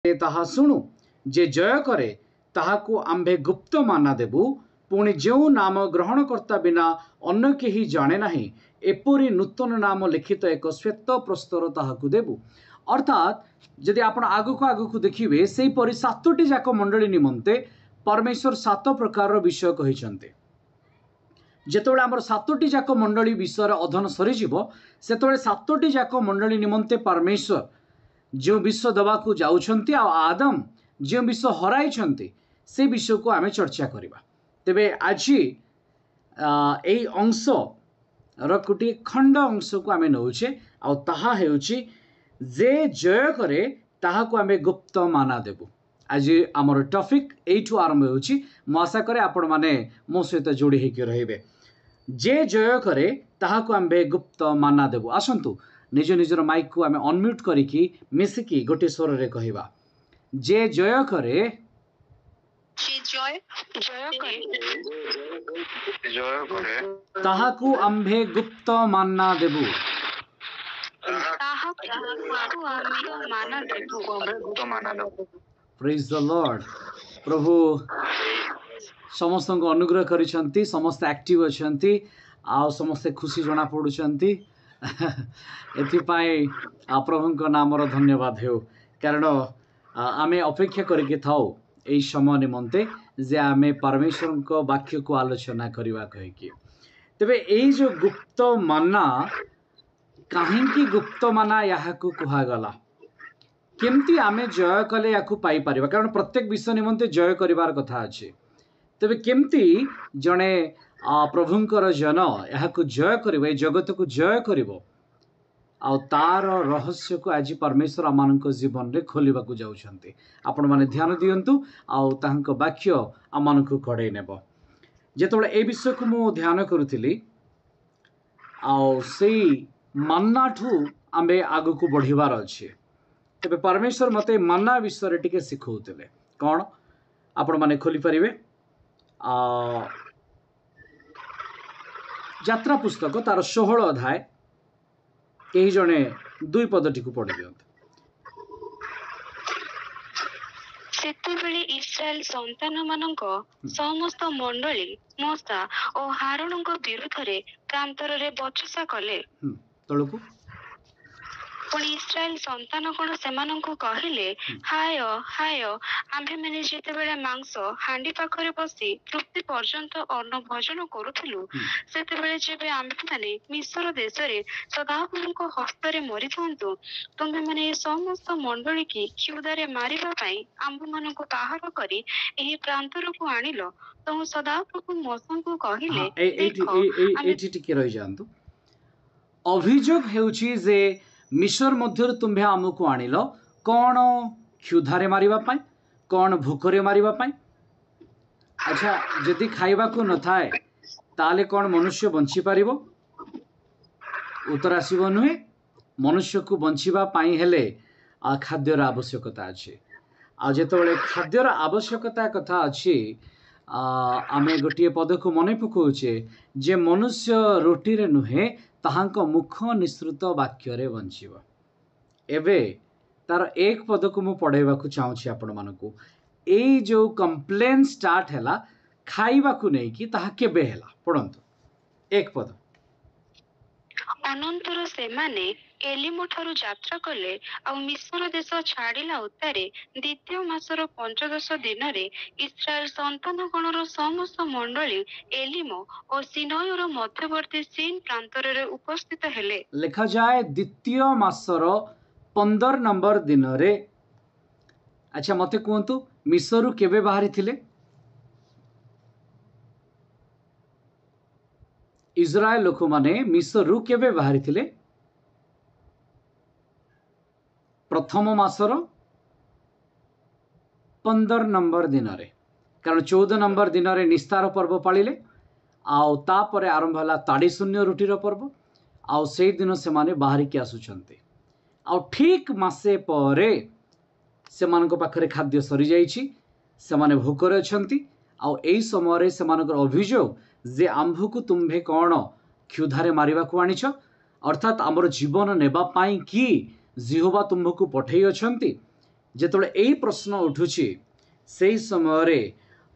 ताहा शुणु जे जय करे ताहाकु आम्भे गुप्त माना देबु पुणी जो नाम ग्रहण करता बिना अन्य केही जाने नाही एपरी नूतन नाम लिखित एक श्वेत प्रस्तर ताहाकु देबु। अर्थात यदि आपण आगु देखिए से परी सातोटी जाक मंडली निमंते परमेश्वर सात प्रकार विषय कहिसंते। जेतबेले आमर सातोटी जाक मंडली विषय अध्ययन सरीजिवो सेतबेले सातोटी जाक मंडली निमंते परमेश्वर जो विषय दवाकू जाउछंती आ आदम जो विषय हराइछंती से विषय को आमे चर्चा करिबा। तेबे आज एई अंश गोटे खंड अंश को आमे नौछे आ ताहा हेउची जे जय करे ताहाकू आमे गुप्त माना देबु। आज आमर टॉपिक एठू आरंभ होउची। मो आशा करे आपण माने मो सहित जोड़ी हेकि रहिबे। जे जय करे ताहाकू आमे गुप्त माना देबु। आसंतु निज निजर माइक को आमे अनम्यूट करिकी मिसिकी गोटे स्वर रे कहिबा जे जय करे ताहाकू आम्भे गुप्त माना देबु। Praise the Lord. प्रभु समस्त को अनुग्रह करिसंती, समस्त एक्टिव अछंती आ समस्त खुशी जना पडुचंती। एथिपाई प्रभु नाम धन्यवाद हो कारण आमे अपेक्षा करके थाओ एई समय निमंते जे आमे परमेश्वर को वाक्य को आलोचना करवा कहिकी। तबे एई जो गुप्त माना काहेकि गुप्त माना याहाकू कुहा गला केमती आमे जय कले याकू पाई परिबा कारण प्रत्येक विषय निमंते जय करिवार कथा अछि। तबे केमती जणे प्रभुंकर जन याहाकू जय करिवो ए जगत को जय करिवो आ तार रहस्य को आज परमेश्वर आमान जीवन रे खोलिबा को जाउछंती। आपण माने ध्यान दियंतु आ तांको वाक्य आमान को कड़े नेबो। जेतबेले ए विषय को मु ध्यान करूथिली आ सेई मन्ना ठू आमे आगु को बढ़िबार अछि। तबे परमेश्वर मते मन्ना विषय रे टिके सिखौतले कोन आपण माने खोली परिबे यात्रा पुस्तक तार 16 अध्याय केही जणे दुई पदटी को पढ़ि दियंत। सेतेबेले इस्राएल संतान मानक समस्त मंडली मूसा और हारून विरुद्ध रे प्रांतर रे बचसा कले। तळकु पुणी इस्राएल संतान कोन सेमानंकु कहिले हाय हाय आम्भे माने जेतेबेले मांस हांडी पाखरे बसी तृप्ति पर्यंत अन्न भोजन करूथिलु सेतेबेले जेबे आम्भे माने मिस्र देश रे सदाहुको हस्तरे मरि थांतु तुमे माने समस्त मंडली की क्षुधारे मारिबा पई आम्भ मानको बाहर करी एही प्रांतर को आनिलो तो सदाहुको मोसंकु कहिले एठी टिके रहि जांतु। अभियोग हेउची जे मिस्र मध्य तुम्हें आमको आनिल कौन क्षुधारे मारिबा पाई कौन भूखरे मारिबा पाई। अच्छा जदि खाइबा को न थाए ताले कौन मनुष्य बंची पारिबो? उत्तर आसीबो नुहे। मनुष्य को बंचिबा पाई हेले खाद्यर आवश्यकता अछि। आ जेतबेले खाद्यर आवश्यकता कथा अछि आमे गोटे पद को मने पकाउछे जे मनुष्य रोटी रे नुहे ताहांको मुख निसृत वाक्य रे बंचिबो। एबे तार एक पद को मु पढ़ेबा को चाहूछि आपण मानको एई जो कंप्लेन स्टार्ट हैला खाइबा को नै कि ताहा केबे हैला पढंतु एक पद। अनंतर सेमाने एलिमो ठारू यात्रा कले आ मिस्र देश छाड़िला उतारे द्वितीय मासर 15 दिन रे इस्राएल संतान गणर समस्त मंडली एलिमो और सिनयर मध्यवर्ती सीन प्रांतर रे उपस्थित हेले। लिखा जाए द्वितीय मासर 15 नंबर दिन रे। अच्छा मते कहंतु मिस्रु केबे बाहरी थिले? इस्राएल लोक माने मिस्रु केबे बाहरी थिले? प्रथम मासर 15 नंबर दिन रे कारण 14 नंबर दिन रे निस्तार पर्व पालिले आउ तापरे आरंभ हला ताड़ी शून्य रुटीर पर्व आउ से दिन से माने बाहरी के आसुचंते आउ ठीक मासे परे से मानको पाखरे खाद्य सरी जाईछि से माने भूखरे अछंती आउ एई समय रे से मानकर अभियोग जे आंभको तुम्भे कोन क्षुधारे मारिबा को आनिछ अर्थात हमर जीवन नेबा पाई कि जिहोवा तुमको पठेई अछंती ଯେତେବେଳେ ଏହି ପ୍ରଶ୍ନ ଉଠୁଛି ସେହି ସମୟରେ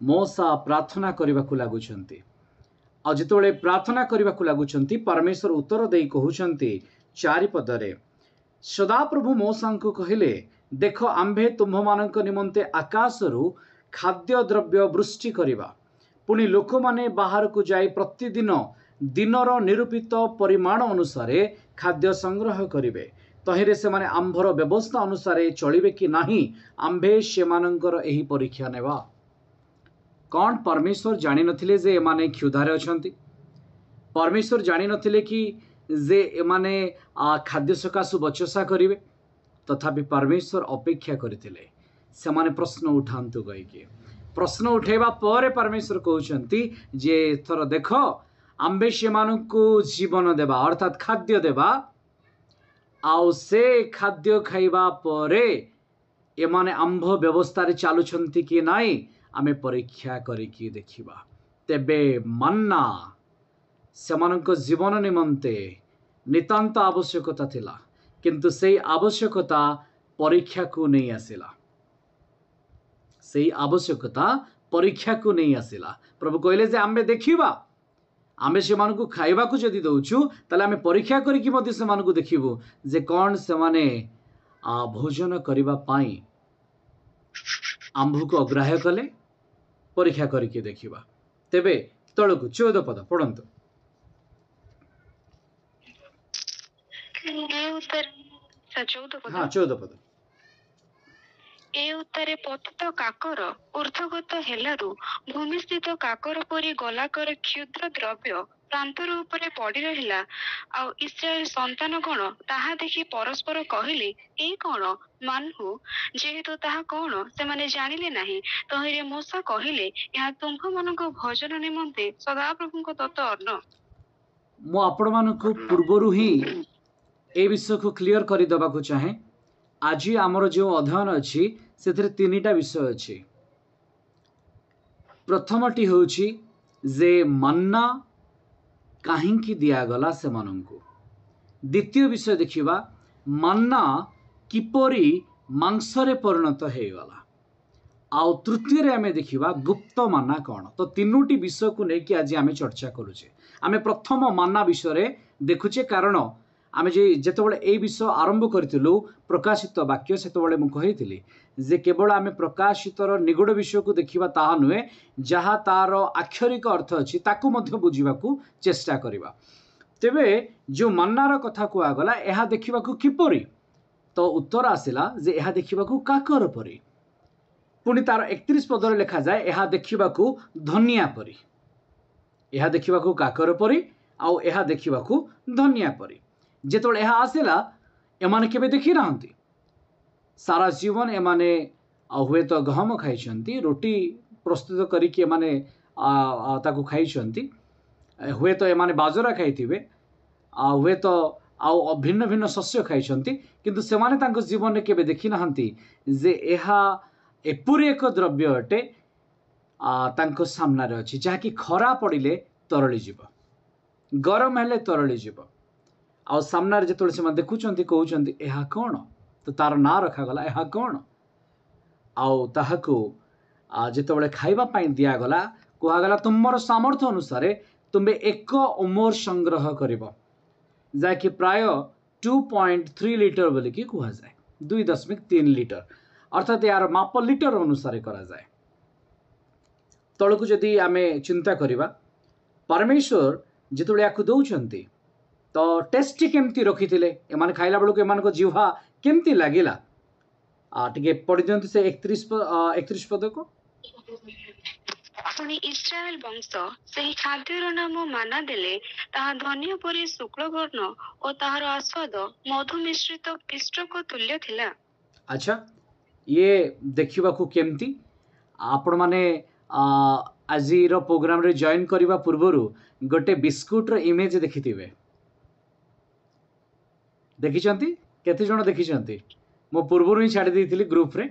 ମୋଶା ପ୍ରାର୍ଥନା କରିବାକୁ ଲାଗୁଛନ୍ତି। ଆଉ ଯେତେବେଳେ ପ୍ରାର୍ଥନା କରିବାକୁ ଲାଗୁଛନ୍ତି ପରମେଶ୍ୱର ଉତ୍ତର ଦେଇ କହୁଛନ୍ତି 4 ପଦରେ, ସଦାପ୍ରଭୁ ମୋଶାଙ୍କୁ କହିଲେ, ଦେଖ ଆମ୍ଭେ ତୁମ୍ଭମାନଙ୍କ ନିମନ୍ତେ ଆକାଶରୁ ଖାଦ୍ୟଦ୍ରବ୍ୟ ବୃଷ୍ଟି କରିବା, ପୁଣି ଲୋକମାନେ ବାହାରକୁ ଯାଇ ପ୍ରତିଦିନ ଦିନର ନିରୂପିତ ପରିମାଣ ଅନୁସାରେ ଖାଦ୍ୟ ସଂଗ୍ରହ କରିବେ। ତହିଁରେ ସେମାନେ ଆମ୍ଭର ବ୍ୟବସ୍ଥା ଅନୁସାରେ ଚଳିବେ କି ନାହିଁ, ଆମ୍ଭେ ସେମାନଙ୍କର ଏହି ପରୀକ୍ଷା ନେବା। କ'ଣ ପରମେଶ୍ୱର ଜାଣିନଥିଲେ ଯେ ଏମାନେ କ୍ଷୁଧାରେ ଅଛନ୍ତି? ପରମେଶ୍ୱର ଜାଣିନଥିଲେ କି ଯେ ଏମାନେ ଖାଦ୍ୟ ସକାଶୁ ବଚସା କରିବେ? ତଥାପି ପରମେଶ୍ୱର ଅପେକ୍ଷା କରିଥିଲେ ସେମାନେ ପ୍ରଶ୍ନ ଉଠାନ୍ତୁ କହିକି। ପ୍ରଶ୍ନ ଉଠାଇବା ପରେ ପରମେଶ୍ୱର କହୁଛନ୍ତି ଯେ ଏଥର ଦେଖ ଆମ୍ଭେ ସେମାନଙ୍କୁ ଜୀବନ ଦେବା, ଅର୍ଥାତ୍ ଖାଦ୍ୟ ଦେବା, ଆଉ ସେ ଖାଦ୍ୟ ଖାଇବା ପରେ ଏମାନେ ଆମ୍ଭ ବ୍ୟବସ୍ଥାରେ ଚାଲୁଛନ୍ତି କି ନାହିଁ ଆମେ ପରୀକ୍ଷା କରିକି ଦେଖିବା। ତେବେ ମନ୍ନା ସେମାନଙ୍କ ଜୀବନ ନିମନ୍ତେ ନିତାନ୍ତ ଆବଶ୍ୟକତା ଥିଲା, କିନ୍ତୁ ସେହି ଆବଶ୍ୟକତା ପରୀକ୍ଷାକୁ ନେଇ ଆସିଲା। ସେହି ଆବଶ୍ୟକତା ପରୀକ୍ଷାକୁ ନେଇ ଆସିଲା। ପ୍ରଭୁ କହିଲେ ଯେ ଆମ୍ଭେ ଦେଖିବା, ଆମେ ସେମାନଙ୍କୁ ଖାଇବାକୁ ଯଦି ଦେଉଛୁ ତାହେଲେ ଆମେ ପରୀକ୍ଷା କରିକି ମଧ୍ୟ ସେମାନଙ୍କୁ ଦେଖିବୁ ଯେ କ'ଣ ସେମାନେ ଭୋଜନ କରିବା ପାଇଁ ଆମ୍ଭକୁ ଅଗ୍ରାହ୍ୟ କଲେ। ପରୀକ୍ଷା କରିକି ଦେଖିବା। ତେବେ ତଳକୁ 14 ପଦ ପଢ଼ନ୍ତୁ। ହଁ 14 ପଦ। ଏ ଉତ୍ତାରେ ପତିତ କାକର ଊର୍ଦ୍ଧ୍ୱଗତ ହେଲାରୁ ଭୂମିସ୍ଥିତ କାକର ପରି ଗୋଲାକାର କ୍ଷୁଦ୍ର ଦ୍ରବ୍ୟ ପ୍ରାନ୍ତର ଉପରେ ପଡ଼ି ରହିଲା। ଆଉ ଇସ୍ରାଏଲ ସନ୍ତାନଗଣ ତାହା ଦେଖି ପରସ୍ପର କହିଲେ, ଏ କ'ଣ ମାନହୁ? ଯେହେତୁ ତାହା କ'ଣ ସେମାନେ ଜାଣିଲେ ନାହିଁ। ତହିଁରେ ମୋଶା କହିଲେ, ଏହା ତୁମ୍ଭମାନଙ୍କ ଭୋଜନ ନିମନ୍ତେ ସଦାପ୍ରଭୁଙ୍କ ଦତ୍ତ ଅନ୍ନ। ମୁଁ ଆପଣମାନଙ୍କୁ ପୂର୍ବରୁ ହିଁ ଏ ବିଷୟକୁ କ୍ଲିୟର କରିଦେବାକୁ ଚାହେଁ। ଆଜି ଆମର ଯେଉଁ ଅଧ୍ୟୟନ ଅଛି ସେଥିରେ 3ଟା ବିଷୟ ଅଛି। ପ୍ରଥମଟି ହେଉଛି ଯେ ମନ୍ନା କାହିଁକି ଦିଆଗଲା ସେମାନଙ୍କୁ। ଦ୍ୱିତୀୟ ବିଷୟ ଦେଖିବା ମନ୍ନା କିପରି ମାଂସରେ ପରିଣତ ହେଇଗଲା। ଆଉ ତୃତୀୟରେ ଆମେ ଦେଖିବା ଗୁପ୍ତ ମାନା କ'ଣ। ତ 3ଟି ବିଷୟକୁ ନେଇକି ଆଜି ଆମେ ଚର୍ଚ୍ଚା କରୁଛେ। ଆମେ ପ୍ରଥମ ମାନା ବିଷୟରେ ଦେଖୁଛେ, କାରଣ ଆମେ ଯେତେବେଳେ এই ବିଷୟ ଆରମ୍ଭ କରିଥିଲୁ ପ୍ରକାଶିତ ବାକ୍ୟ, ସେତେବେଳେ ମୁଁ କହିଥିଲି ଯେ କେବଳ ଆମେ ପ୍ରକାଶିତର ନିଗୁଡ଼ ବିଷୟକୁ ଦେଖିବା ତାହା ନୁହେଁ, ଯାହା ତାର ଆକ୍ଷରିକ ଅର୍ଥ ଅଛି ତାକୁ ମଧ୍ୟ ବୁଝିବାକୁ ଚେଷ୍ଟା କରିବା। ତେବେ ଯେଉଁ ମାନ୍ନାର କଥା କୁହାଗଲା ଏହା ଦେଖିବାକୁ କିପରି, ତ ଉତ୍ତର ଆସିଲା ଯେ ଏହା ଦେଖିବାକୁ କାକର ପରି। ପୁଣି ତାର 31 ପଦରେ ଲେଖାଯାଏ ଏହା ଦେଖିବାକୁ ଧନିଆ ପରି। ଏହା ଦେଖିବାକୁ କାକର ପରି ଆଉ ଏହା ଦେଖିବାକୁ ଧନିଆ ପରି। ଯେତେବେଳେ ଏହା ଆସିଲା ଏମାନେ କେବେ ଦେଖି ନାହାନ୍ତି। ସାରା ଜୀବନ ଏମାନେ ହୁଏତ ଗହମ ଖାଇଛନ୍ତି, ରୁଟି ପ୍ରସ୍ତୁତ କରିକି ଏମାନେ ତାକୁ ଖାଇଛନ୍ତି, ହୁଏତ ଏମାନେ ବାଜରା ଖାଇଥିବେ, ହୁଏତ ଆଉ ଭିନ୍ନ ଭିନ୍ନ ଶସ୍ୟ ଖାଇଛନ୍ତି, କିନ୍ତୁ ସେମାନେ ତାଙ୍କ ଜୀବନରେ କେବେ ଦେଖି ନାହାନ୍ତି ଯେ ଏହା ଏପରି ଏକ ଦ୍ରବ୍ୟ ଅଟେ ତାଙ୍କ ସାମ୍ନାରେ ଅଛି, ଯାହାକି ଖରା ପଡ଼ିଲେ ତରଳିଯିବ, ଗରମ ହେଲେ ତରଳିଯିବ। ଆଉ ସାମ୍ନାରେ ଯେତେବେଳେ ସେମାନେ ଦେଖୁଛନ୍ତି କହୁଛନ୍ତି ଏହା କ'ଣ? ତ ତାର ନାଁ ରଖାଗଲା ଏହା କ'ଣ। ଆଉ ତାହାକୁ ଯେତେବେଳେ ଖାଇବା ପାଇଁ ଦିଆଗଲା କୁହାଗଲା ତୁମର ସାମର୍ଥ୍ୟ ଅନୁସାରେ ତୁମେ 1 ଓମର ସଂଗ୍ରହ କରିବ, ଯାହାକି ପ୍ରାୟ 2.3 ଲିଟର ବୋଲିକି କୁହାଯାଏ, 2.3 ଲିଟର, ଅର୍ଥାତ୍ ଏହାର ମାପ ଲିଟର ଅନୁସାରେ କରାଯାଏ। ତଳକୁ ଯଦି ଆମେ ଚିନ୍ତା କରିବା ପରମେଶ୍ୱର ଯେତେବେଳେ ୟାକୁ ଦେଉଛନ୍ତି ତ ଟେଷ୍ଟି କେମିତି ରଖିଥିଲେ, ଏମାନେ ଖାଇଲା ବେଳକୁ ଏମାନଙ୍କ ଜିହ୍ବା କେମିତି ଲାଗିଲା? ଟିକେ ପଢ଼ିଦିଅନ୍ତୁ ସେ 31 ପଦକୁ। ପୁଣି ଇସ୍ରାଏଲ ବଂଶ ସେହି ଖାଦ୍ୟର ନାମ ମାନା ଦେଲେ, ତାହା ଧନିଆ ପରି ଶୁକ୍ଳବର୍ଣ୍ଣ ଓ ତାହାର ଆସ୍ୱାଦ ମଧୁ ମିଶ୍ରିତ ପିଷ୍ଟକ ତୁଲ୍ୟ ଥିଲା। ଆଚ୍ଛା, ଇଏ ଦେଖିବାକୁ କେମିତି? ଆପଣମାନେ ଆଜିର ପ୍ରୋଗ୍ରାମରେ ଜଏନ୍ କରିବା ପୂର୍ବରୁ ଗୋଟେ ବିସ୍କୁଟର ଇମେଜ ଦେଖିଥିବେ। ଦେଖିଛନ୍ତି? କେତେ ଜଣ ଦେଖିଛନ୍ତି? ମୁଁ ପୂର୍ବରୁ ହିଁ ଛାଡ଼ି ଦେଇଥିଲି ଗ୍ରୁପରେ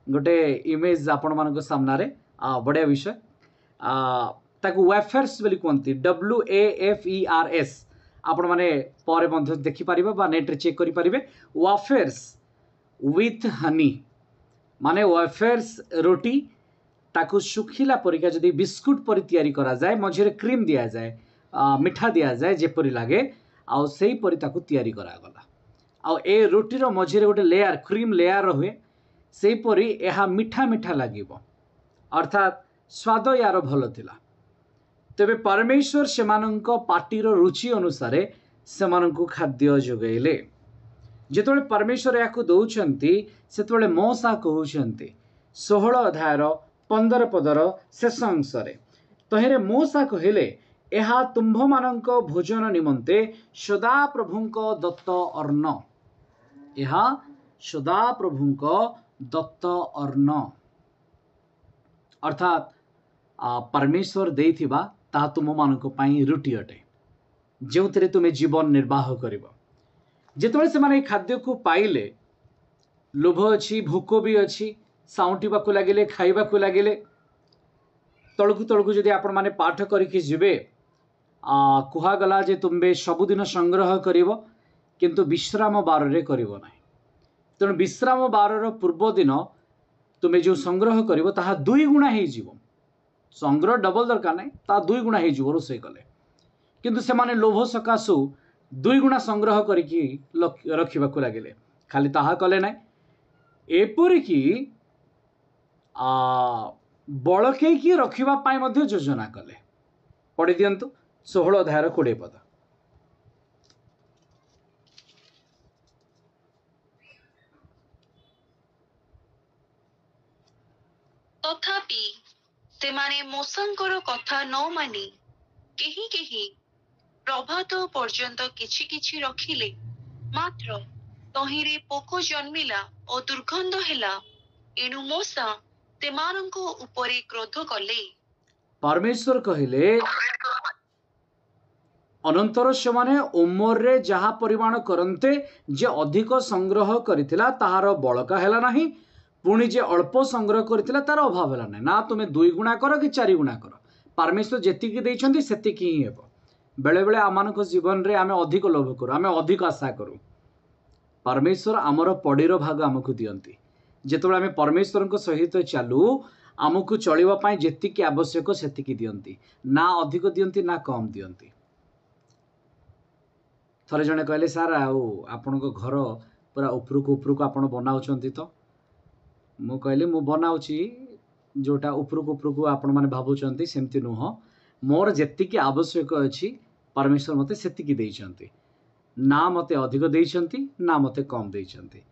ଗୋଟେ ଇମେଜ ଆପଣମାନଙ୍କ ସାମ୍ନାରେ। ବଢ଼ିଆ ବିଷୟ। ତାକୁ ୱେଫର୍ସ ବୋଲି କୁହନ୍ତି, WAFERS। ଆପଣମାନେ ପରେ ମଧ୍ୟ ଦେଖିପାରିବେ ବା ନେଟ୍ରେ ଚେକ୍ କରିପାରିବେ। ୱାଫର୍ସ ୱିଥ୍ ହନି, माने वेफर्स रोटी ताकू सुखिला परिका जदि बिस्कुट परि तैयारी करा जाए मझे क्रीम दिया जाए मिठा दिया जाए जेपरी लगे आउ सेही परि ताकू तैयारी करा गला आउ ए रोटी रो मझे गोटे लेयर क्रीम लेयर हुए सेही परि एहा मिठा मिठा लागिबो अर्थात स्वाद यार भल थिला तेबे परमेश्वर सेमानंको पाटीर रुचि अनुसार सेमानंको खाद्य जोगैले जेतोले परमेश्वर याकू दौचंती सेतोले मोसा कहउचंती 16 अध्यायर 15 पदर शेष अंशरे तहेरे मोसा कहिले एहा तुम्भ मानंको भोजन निमंते सदा प्रभुंको दत्त अर्ण एहा सदा प्रभुंको दत्त अर्ण अर्थात परमेश्वर देइथिबा ता तुम मानंको पाई रुटी अटे जो तुम जीवन निर्वाह कर जिते से खाद्य को पाइले लोभ अच्छी भोक भी अच्छी साउंटिबा को लगिले खाइबा को लगिले तलकू तलकू जदि आपण माने पाठ करके जिबे कुहागला जे तुम्बे सबुदिन संग्रह करिवो किंतु विश्राम बार रे करिवो नाही तेणु विश्राम बार पूर्व दिन तुम्हें जो संग्रह करिवो ताहा 2 गुणा हो जीवो संग्रह डबल दरकार नहीं ता 2 गुणा हो जीवो रोसई कले किंतु से माने लोभ सकाशु 2 गुणा संग्रह करिकी रखिबा को लागिले खाली ताहा कले नाही एपरि कि बळके की रखिबा पाई मध्ये योजना कले पढ़ी दियंतु 16 अध्याय 20 पद तथापि सेमाने मोसांकर कथा न मानी केही केही प्रभात पर्यंत किछि किछि रखिले मात्र तहिरे पोको जन्मिला और दुर्गंध हेला एणु मोसा सेमानंको उपरे क्रोध कले परमेश्वर कहिले अनंतर सेमाने ओमर रे जहा परिमाण करन्ते जे अधिक संग्रह करिथिला ताहार बळका हेला नाही पुणी जे अल्प संग्रह करथिला तार अभाव हेला नाही ना तुमे 2 गुणा कर कि 4 गुणा कर परमेश्वर जेतिकी दैछन्ती सेतिकी ही हेबो बेले बेले आमानक जीवन रे आमे अधिक लोभ करू आमे अधिक आशा करू परमेश्वर आमर पड़ीर भाग आमको दियंती जेतेबेले आमे परमेश्वर सहित चालू आमको चलिबा पाई जेतिकी आवश्यक सेतिकी दियंती ना अधिक दियंती ना कम दियंती थरे जने कहले सार आपनको घर पूरा उपरको आपण बनाउछंती तो मु कहले मु बनाउछि जोटा उपरको आपण माने भाबुछंती सेमती नुह मोर जेतिकी आवश्यक अछि परमेश्वर मते सेतिकी दैछंती ना मते अधिक दैछंती ना मते कम दैछंती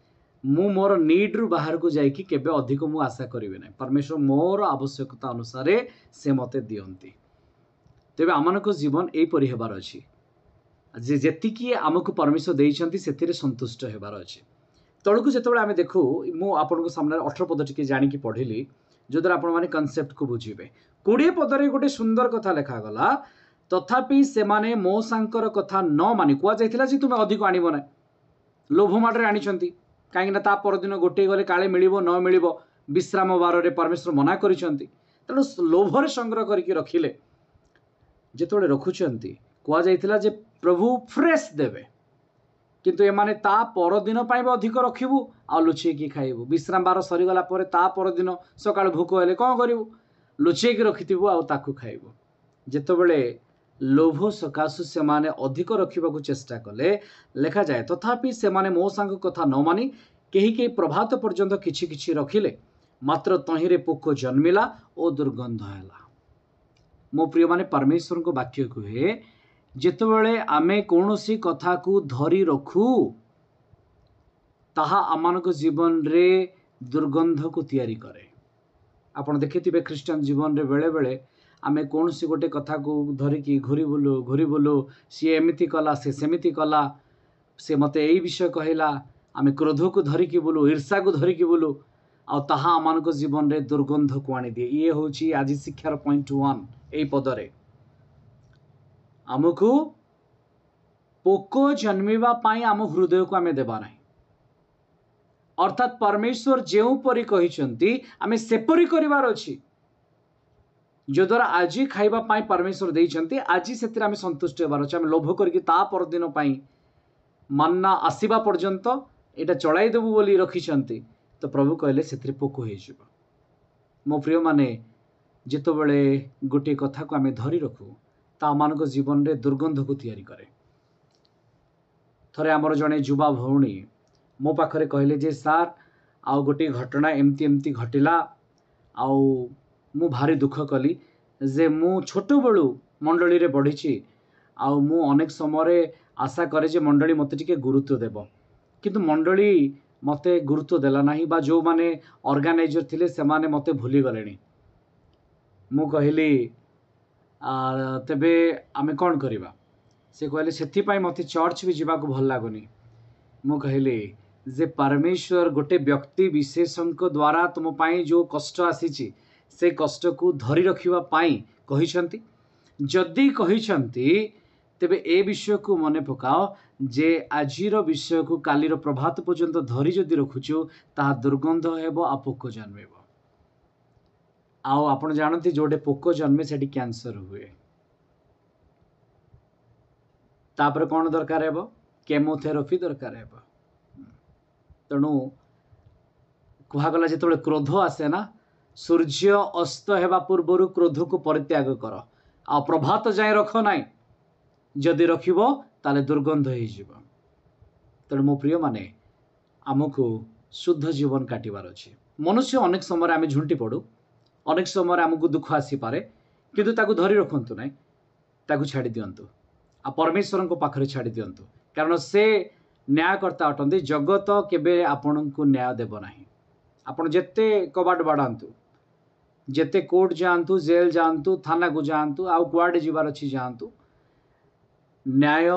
मु मोर नीड रु बाहर को जाइकी केबे अधिक मु आशा करिवे नै परमेश्वर मोर आवश्यकता अनुसार से मते दियंती तेबे आमानको जीवन एई परि हेबार अछि जे जेतिकी आमको परमेश्वर दैछंती सेतिरे संतुष्ट हेबार अछि तळकु जेतेबेले आमे देखु मु आपनको सामने 18 पद टिके जानि की पढिली जोदर आपण माने कांसेप्ट को बुझिबे 20 पदरे गोटे सुंदर कथा लेखा गला तथापि सेमाने मोसांकर कथा न मानि कुआ जायथिला जे तुमे अधिक आनिबो ना लोभ माडरे आनिछंती काहे ना ता पर दिन गोटे गले काळे मिलिबो न मिलिबो विश्राम बार रे परमेश्वर मना करिछंती तेणु लोभरे संग्रह करके रखिले जेतोले रखुछंती कुआ जायथिला जे प्रभु फ्रेश देवे किंतु एमाने ता पर दिन पाई अधिक रखिबु आ लुचे की खाइबु विश्राम बार सरी गला परे ता पर दिन सकाळ भूख हेले कोन करिवु लुचे की रखिथिबु आ ताकू खाइबु जेतोबेले लोभ सकाशु सेमाने अधिक रखिबाकू चेष्टा कले लेखा जाए तथापि सेमाने मो सांग कथा न मानी केही केही प्रभात पर्यंत किछि किछि रखिले मात्र तहिरे पोक जन्मिला ओ दुर्गंध हैला मो प्रिय माने परमेश्वर को वाक्य कहे जेतेबेले आमे कोनोसी कथा को धरी रखू ताहा आमानक जीवन रे दुर्गंध को तैयारी करे आपण देखिथिबे क्रिश्चियन जीवन रे बेले बेले आमे कोनोसी गोटे कथा को धरिकी घुरी बोलू सी एमिति कला से सेमिति कला से मते एई विषय कहला आमे क्रोध को धरिकी बोलू ईर्षा को धरिकी बोलू आ ताहा आमानक जीवन रे दुर्गंध को आनी दिए ये होची आज शिक्षार पॉइंट 1 एई पदरे आमको पोको जन्मिबा पाई आम हृदय को आमे देबा नाही अर्थात परमेश्वर जेउ परि कहिसंती आमे सेपरि करिवार अछि जो द्वारा आज खाइबा पाई परमेश्वर देइछंती आज सेतिर आमे संतुष्ट हेबार अछि आमे लोभ करके ता पर दिन पाई मन्ना आसीबा पर्यंत एटा चलाई देबु बोली रखिसंती तो प्रभु कहले से पोक हो मो प्रिय माने जितेबले गोटे कथा को आम धरी रखू ता मान जीवन में दुर्गंध को तैयारी करे। थरे आमर जड़े युवा भौणी मो पाखरे कहले जे सार आउ गोटे घटना एमती एमती घटिला आउ मु भारी दुख कली जे मु छोट बेलू मंडली रे बढ़ी आउ मु अनेक समय आशा करे जे मंडली मते टिके गुरुत्व देव किंतु मंडली मते गुरुत्व देला नाही बा जो माने ऑर्गेनाइजर थिले से माने मते भूली गलेनी। मु कहली तेबे आमे कौन करिबा से कहले सेथि पई मते चर्च भी जीवा को भल लागोनी। मु कहली जे परमेश्वर गोटे व्यक्ति विशेषक द्वारा तुम पाई जो कष्ट आसीची से कष्ट को धरी रखिबा पाई कहिसंती जदि कहिसंती तेबे ए विषय को मने पकाओ जे आजिर विषय को कालीर प्रभात पर्यंत धरी जदि रखुचु ता दुर्गंध हेबो आ पोक जन्मेबो। आओ आपण जानती जोटे पोक जन्मे सेठी कैंसर हुए तापर कौन दरकार हेबो केमोथेरापी दरकार हेबो। तेणु कहगला जो क्रोध आसे ना सूर्य अस्त हेबा पूर्वर क्रोध को परित्याग कर आ प्रभात जाए रख ना जदि रखिबो ताले दुर्गंध हो। तेणु मो प्रिय माने आमको शुद्ध जीवन काटिबार अछि। मनुष्य अनेक समय आम झुंटी पड़ू अनेक समय आमको दुख आसी पारे किंतु ताकू धरी रखंतु ना ताकू छाड़ी दियंतु आ परमेश्वर को पाखरे छाड़ी दियंतु कारण से न्यायकर्ता अटंती जगत केबे आपण को न्याय देव नाही। आपण जेते कबाट बाड़ातु जेते कोर्ट जातु जेल जातु थाना को जातु आउ कुआडे जीवार अच्छी जातु न्याय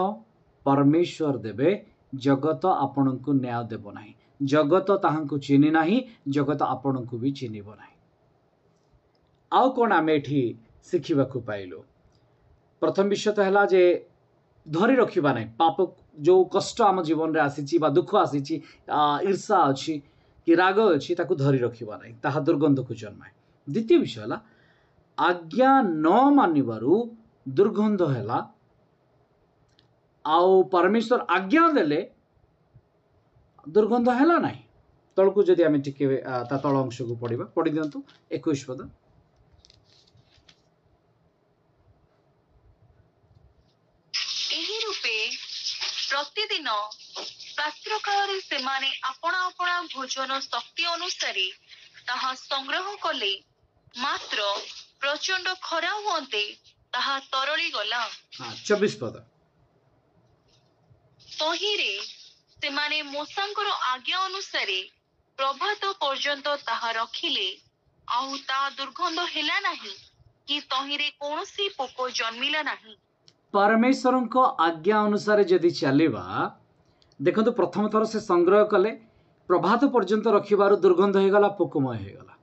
परमेश्वर देवे जगत आपण को न्याय देव नाही। जगत ताहांको चिनी नाही जगत आपण को भी चिन्हिब नाही। आउ कोन आमे एठी शिखिबा को पाइलो प्रथम विषय तो हला जे धरी रखिबा नाही पाप जो कष्ट आम जीवन रे आसीची बा दुख आसीची ईर्षा अच्छी कि राग अच्छी ताकू धरी रखिबा नाही ताहा दुर्गंध को जन्माए। द्वितीय विषय हला आज्ञा न मानिबारु दुर्गंध हला आउ परमेश्वर आज्ञा देले दुर्गंध हला नाही। तळकू जदि आमे टिके ता तळ अंश को पढिबा पढि दियंतु 21 पद प्रतिदिन रात्र काल से माने अपना अपना भोजन शक्ति अनुसार ताहा संग्रह कले मात्र प्रचंड खरा हुंते ताहा तरली गला। 24 पद तहिरे से माने मोसांकर आज्ञा अनुसार प्रभात पर्यंत ताहा रखिले आउ ता दुर्गंध हेला नाही कि तहिरे कोनोसी पोको जन्मिला नाही। परमेश्वर को आज्ञा अनुसार जदि चलवा देखो तो प्रथम थर से संग्रह कले प्रभात पर्यंत रखिबार दुर्गंध हो गला पोकमय हो गला।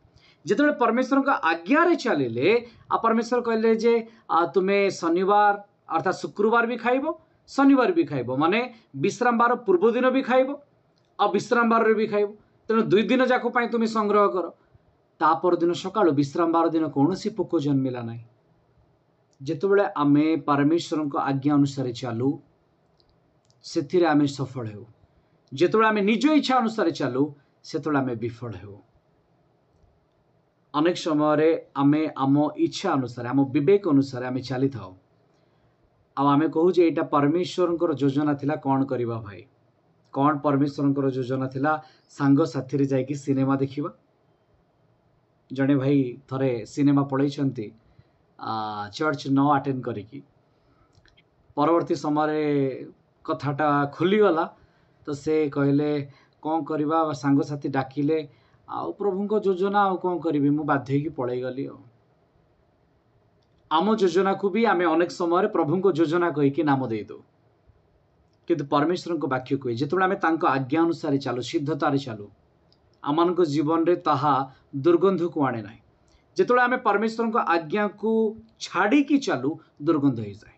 जिते परमेश्वर का आज्ञा रे चलिले आ परमेश्वर कहले जे तुम्हें शनिवार अर्थात शुक्रवार भी खाइबो शनिवार भी खाइबो माने विश्राम बार पूर्व दिन भी खाइबो आ विश्राम बार रे भी खाइबो तेणु 2 दिन जाक पई तुम्हें संग्रह कर ता पर दिन सकाळ विश्राम बार दिन कोनोसी पोक जन्मिला नाही। जितेबले आमे परमेश्वर को आज्ञा अनुसार चालू से आमे सफल हो जितेबले आमे निज इच्छा अनुसार चालू से आमे विफल हो। अनेक समय आमे आम इच्छा अनुसार आम विवेक अनुसार आमे चली था आमे कहू जे एटा परमेश्वर योजना थिला कौन करवा भाई कौन परमेश्वर योजना थिला सांग साथी रे जाइकी सिनेमा देखिबा। जड़े भाई थरे सिनेमा पड़े चर्च न अटेंड करिकी परवर्ती समय कथाटा खोलीगला तो से कहले कौन करवा सांग साथी डाकिले आउ प्रभु को योजना आउ कौन करी मु बाध्य की पड़े गली आम योजना को भी आमे अनेक समय प्रभु को योजना कहीकि नाम दे दो किंतु परमेश्वर को वाक्य कहे जिते आमे तांको आज्ञा अनुसार चालू सिद्धतार चालू आम जीवन रे ताहा दुर्गंध को आने ना जिते आमे परमेश्वर को आज्ञा को छाड़ी की चालू दुर्गंध हो जाए।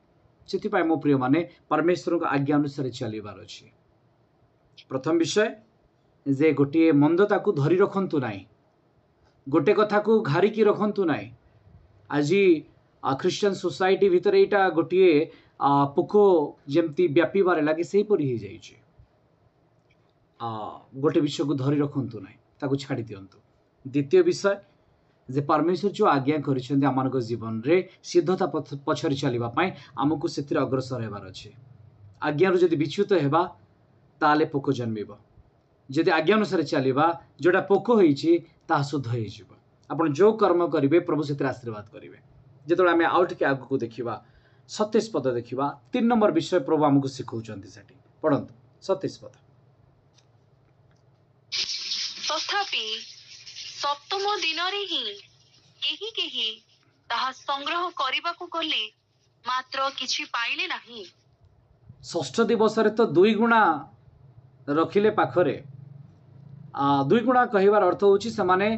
से मो प्रिय माने परमेश्वर को आज्ञा अनुसार चलबार अच्छे। प्रथम विषय जे गोटे मंदता को धरी रखंतु नाई गोटे कथा को घारिकी रखंतु नाई। आज क्रिश्चियन सोसाइटी भितर एटा गोटे पोको जमती व्यापीबार लगे से परी हो जाइए। गोटे विषय को धरी रखंतु नाई ताकू छाड़ी दियंतु। द्वितीय विषय जे परमेश्वर जो आज्ञा करिसेंती आम जीवन रे सिद्धता पछरे चलिबा पई आमको सेतिर अग्रसर हेबार अछि। आज्ञार जदि विच्युत हेबा ताले पोक जन्मिब, जदि आज्ञा अनुसार चलिबा जोटा पोक होईछि ता शुद्ध होईजिब। आपण जो कर्म करिवे प्रभु सेतिर आशीर्वाद करिवे। जेतोळे आमे आउट के आगु को देखिबा 27 पद देखिबा 3 नंबर विषय प्रभु हमको सिखौचंती सेठी पढंतु 27 पद। तथापि सप्तम दिन रे ही केही केही ताहा संग्रह करबाकू गले मात्र किछि पाइले नाही। षष्ठ दिवस रे तो 2 गुणा रखिले पाखरे 2 गुणा कहिबार अर्थ होछि समाने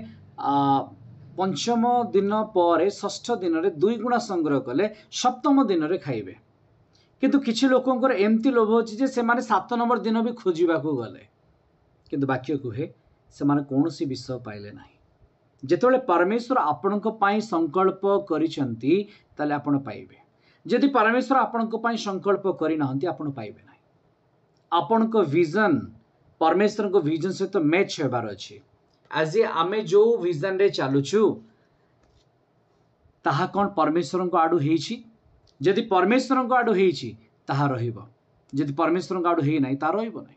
पंचम दिन पर षष्ठ दिन रे 2 गुणा संग्रह कले सप्तम दिन रे खाइबे। किंतु किछि लोकंकर एमती लोभ अछि जे से माने 7 नंबर दिन भी खोजिबाकू गले किंतु वाक्य कुहे से माने कोनोसी विषय पाइले नाही। जेतोळे परमेश्वर आपणक पाई संकल्प करिसंती ताले आपण पाइबे। जदि परमेश्वर आपणक पाई संकल्प करि नहंती आपण पाइबे नाही। आपणक विजन परमेश्वर को विजन सहित मैच हेबार अछि। आज आमे जो विजन रे चालुछु ताहा कोन परमेश्वर को आडू हेछि। जदि परमेश्वर को आडू हेछि ताहा रहिबो, जदि परमेश्वर को आडू हेइ नाही ता रहिबो नाही।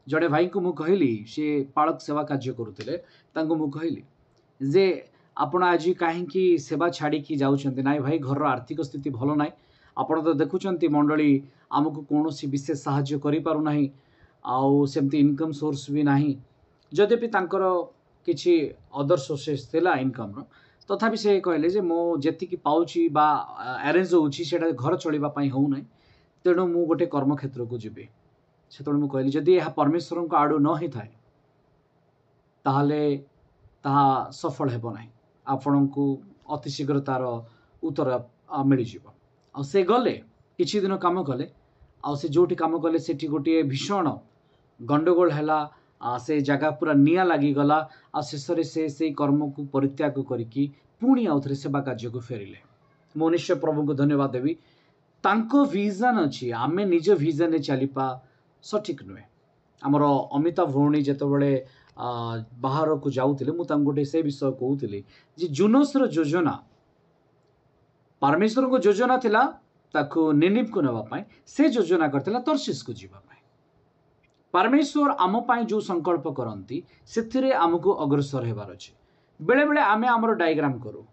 जड़े भाई को मु कहली से पालक सेवा कार्य करुले तांको मु कहली जे आपण आज कहीं सेवा छाड़ी जाउछंती नाई भाई घर आर्थिक स्थिति भलो नाई। आपण तो देखुचंती मंडली आमको कौनसी विशेष साहाय्य करि पारु नाही आउ सेमती इनकम सोर्स भी नाही। जद्यपि तांकर किछि अदर सोर्सेस थिला इनकम रो तथापि से कहले जे मो जेतिकी पाउची बा अरेंज होउची सेटा घर चलिबा पई हो नाही, तेणु मु गोटे कर्म क्षेत्र को जिबे। से मु कहली जदि यह परमेश्वर को आडू न ही थाए ताहले ताहा सफल हेबो नाही। आपण को अति शीघ्र तार उत्तर मिल जिवो। आ से गले किछि दिन काम कले आ से जोटी काम कले सेठी गोटे भीषण गंडगोल हैला। से जगह पूरा निया लागी गला आ शेषरे से कर्म को परित्याग करिकी पुणी आउथरे सेवा कार्य को फेरिले। मो निश्चय प्रभु को धन्यवाद देवी। तांको विजन अछि, आमे निज विजन रे चलिपा सठिक नुहे। आमर अमिता भौणी जेतबेले बाहर को जाउतिले मु तांको गोटे से विषय कहउतिली जे जुनोस रो योजना परमेश्वर को योजना थिला ताको निनिव को नवा पाई, से योजना करथिला तर्शीस को जीवा पाई। परमेश्वर आम पाई जो संकल्प करंती सेथिरे आमको अग्रसर हेबार अछि। बेले बेले आमे हमर डायग्राम करू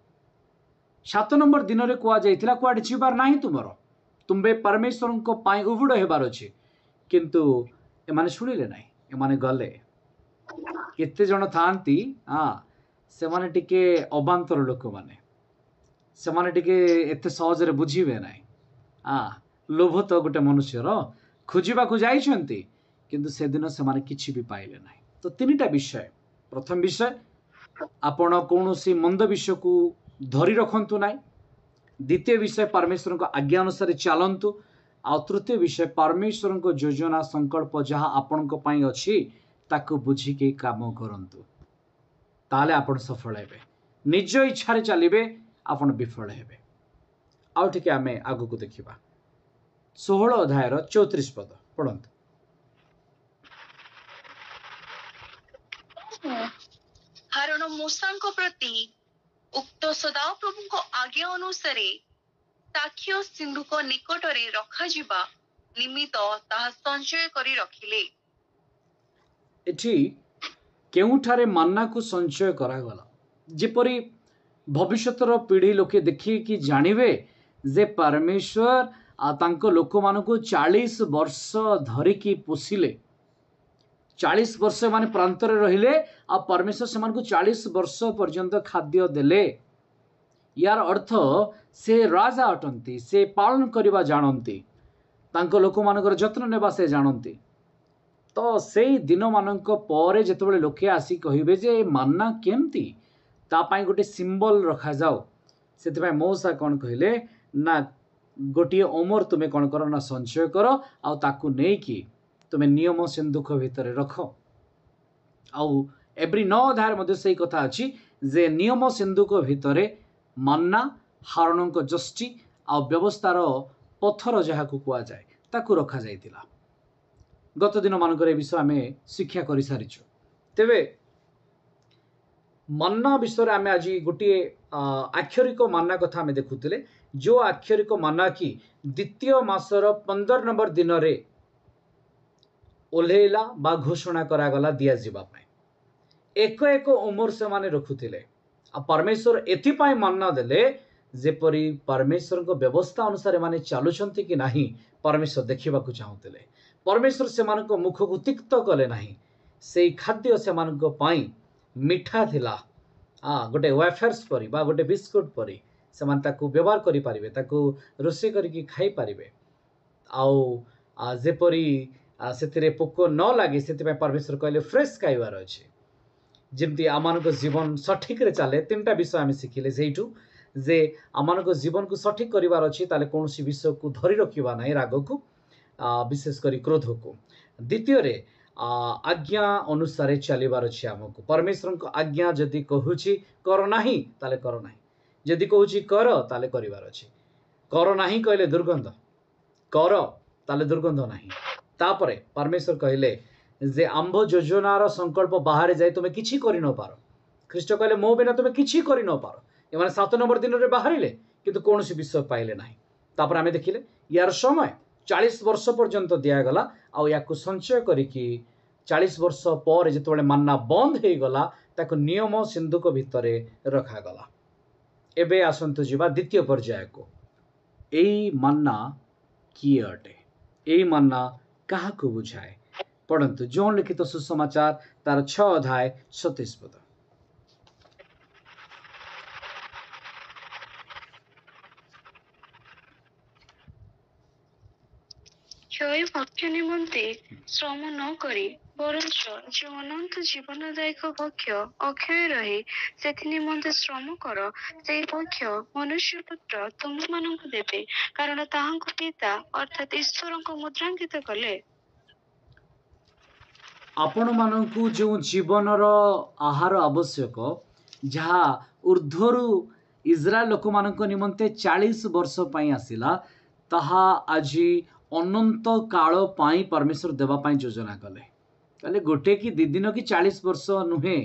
7 नंबर दिन रे कुआ जाइथिला कुआडे जीवार नाही तुमरो, तुमबे परमेश्वर को पाई उबुड हेबार अछि। किंतु एमाने शुणिले नाही, एमाने गले। केते जण थांती से माने टिके अबांतर लोक माने, से माने टिके एते सहज रे बुझिबे नाही। लोभ तो गोटे मनुष्यर खोजिबा को जाइछंती किंतु से दिन से माने किछि भी पाइले नाही। तो तीनटा विषय। प्रथम विषय आपण कोनोसी मंद विषय को धरि रखंतु नाही। द्वितीय विषय परमेश्वर को आज्ञा अनुसार चलंतु। आ तृतीय विषय परमेश्वर को योजना संकल्प जहाँ आपण को पाई अछि ताको बुझी के काम करंतु, ताले आपण सफल हेबे। निज इच्छा रे चलिबे आपण विफल हेबे। आउ ठीक आमे आगु को देखिबा 16 अध्याय रो 34 पद पढंतु। कारण मूसा प्रति उक्त सदा प्रभु को आज्ञा अनुसार साक्ष्य सिंधु को निकट रे रखा जिबा निमित्त ताहा संचय करी रखिले। एठी केउठारे मान्ना को संचय करा गला जेपरि भविष्यतर पीढ़ी लोके देखि कि जानिबे जे परमेश्वर तांको लोक मानको 40 वर्ष धरिकी पोसिले। 40 वर्ष माने प्रांतरे रहिले आ परमेश्वर से मानको 40 वर्ष पर्यंत खाद्य देले। यार अर्थ से राजा अटंती, से पालन करबा जानंती, तांको लोक मानकर जत्न नेबा से जानंती। तो से दिन मानक परे जेतबेले लोके आसी कहिबे जे मान्ना केमती ता पाई गोटे सिंबल रखा जाओ। सेति पाई मौसा कोन कहले ना गोटे ओमर तुमे कोन करो ना संचय करो आ ताकू नै कि तुमे नियम सिंधुक भितर रख। आउ एवरी 9 अध्याय मध्ये सही कथा अछि जे नियम सिंधुक भितरे मान्ना हारण को जष्टि आ व्यवस्थार पत्थर जहा को कुआ जाए ताकू रखा जाइतिला। गत दिन मानकर ए विषय आमे शिक्षा करि सारिछु। तेबे मन्ना विषय आम आज गोटे आक्षरिक मन्ना कथा आम देखुले जो आक्षरिक मन्ना कि द्वितीय मासर 15 नंबर दिन में ओह्लैला बा घोषणा करागला दिजापी एक एक उमर से माने रखुले परमेश्वर एथिपाई मन्ना देले जेपरी परमेश्वर व्यवस्था अनुसार माने चलुंट कि नहीं परमेश्वर देखा चाहूले परमेश्वर से मुख को तिक्त कले नहीं से खाद्य से मीठा थिला गोटे वेफर्स परी बा गोटे बिस्कुट परी से व्यवहार करें रोषे करके खाई पारे जेपरी से पोक न लगे से परमेश्वर कहले फ्रेश खाइबार अच्छे जमती आम जीवन सठिक रे चले 3टा विषय आम शिखिले से जे आम जीवन को सठिक करार अच्छी कौन विषय को धरी रखा ना राग को विशेषकर क्रोध को द्वितीय आज्ञा अनुसार चलबार अच्छे आमको परमेश्वर को आज्ञा जदि कहूँ कर ना ताले कर ना जदि कहूँ कर ताले करार अच्छे कर ना कहले दुर्गंध कर ताले दुर्गंध ना तापर परमेश्वर कहले जे आंभ योजनार संकल्प बाहर जाए तुम्हें किसी कर न पार ख्रीष्ट कहले मो बिना तुम्हें किसी कर न पार एमाने 7 नंबर दिन में बाहर किंतु कौन विषय पाइले ना तापर आम देखिले यार समय 40 वर्ष पर्यंत दिगला या संचय करिकी 40 वर्ष पर जिते मन्ना बंद हो गला ताको नियम सिंधुक भितर रखागला एबे आसंतु जीवा द्वितीय पर्याय को एई मन्ना किए अटे एई मन्ना क्या बुझाए पढ़ंतु जो लिखित सुसमाचार तार 6 अध्याय 37 पद क्षय भक्ष्य निमंते श्रम न करी बरंच जो अनंत जीवनदायक भक्ष्य अक्षय रहे से निमंते श्रम कर से भक्ष्य मनुष्य पुत्र तुम मानक देवे कारण ताहांको पिता अर्थात ईश्वर को मुद्रांकित कले आपण मानकु जो जीवनर आहार आवश्यक जहा ऊर्ध्वरु इस्राएल लोक मानक निमंते 40 वर्ष पई आसिला ताहा आज अनंत काल पाई परमेश्वर देवा पाई योजना कले ताले गोटे कि 2 दिन कि 40 वर्ष नुहे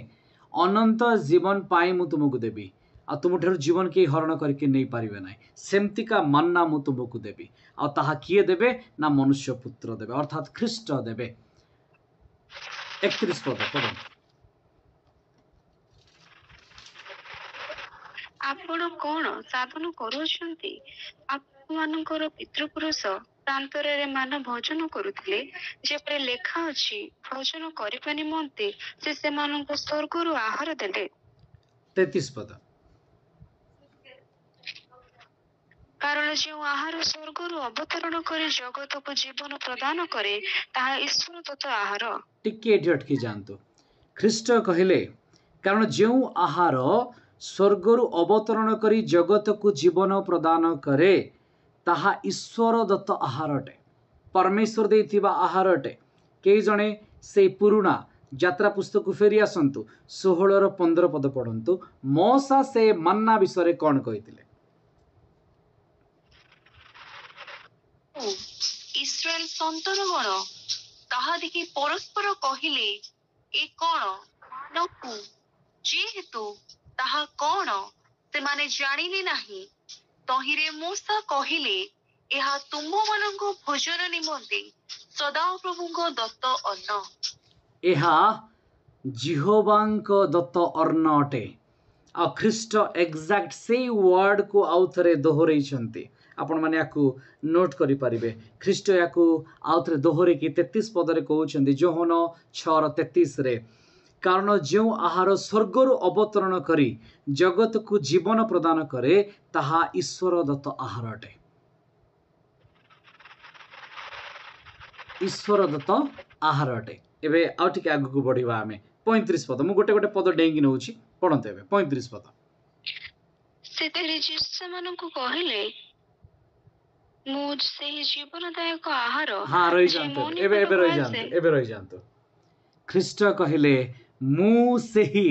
अनंत जीवन पाई मु तुमको देवी आ तुम ठार जीवन के हरण करके नहीं पारिबे ना सेमतिका मन्ना मु तुमको देवी आ ताहा किए देबे ना मनुष्य पुत्र देबे अर्थात ख्रीष्ट देबे 31 पद पढ़ आपण कौन साधन करुछंती आपमानकर पितृपुरुष प्रांतरे मान भोजन करुथिले जेपरे लेखा अछि भोजन करिबा निमंते से सेमानक स्वर्गरु आहार देले 33 पद कारण जो आहार स्वर्गरु अवतरण करे जगत को जीवन प्रदान करे ताहा ईश्वर दत्त आहार टिके अटकी जानतु ख्रीष्ट कहले कारण जो आहार स्वर्गरु अवतरण करी जगत को जीवन प्रदान करे ताहा ईश्वर दत्त आहार अटे परमेश्वर देथिबा आहार अटे कई जणे से पुराणा यात्रा पुस्तक को फेरी आसंतु 16 रो 15 पद पढ़ंतु मौसा से मन्ना विषय कौन कहिथिले इस्राएल संतानगण ताहा देखि परस्पर कहिले ए कौन नकु जेहेतु ताहा कौन से माने जानिले नाही तहिरे मूसा कहिले एहा तुम मानंको भोजन निमंते सदा प्रभुको दत्त अन्न एहा जिहोबांक दत्त अन्न अटे आ ख्रीष्ट एक्जाक्ट से वर्ड को आउ थरे दोहराइछंती आपण माने याकू नोट करि परिबे ख्रीष्ट याकू आउ थरे दोहरे कि 33 पद रे कहउछंती जोहन 6:33 रे कारण जो आहार स्वर्गरु अवतरण करी जगत को जीवन प्रदान करे ताहा ईश्वर दत्त आहार अटे ईश्वर दत्त आहार अटे एबे आउ टिके आगु को बढ़िबा आमे 35 पद मु गोटे गोटे पद डेंगी नउची पढंते एबे 35 पद सेतेरे जिसमानंको कहिले मु सेही जीवनदायक आहार हां रहि जानते एबे रहि जानते ख्रीष्ट कहिले मु सेही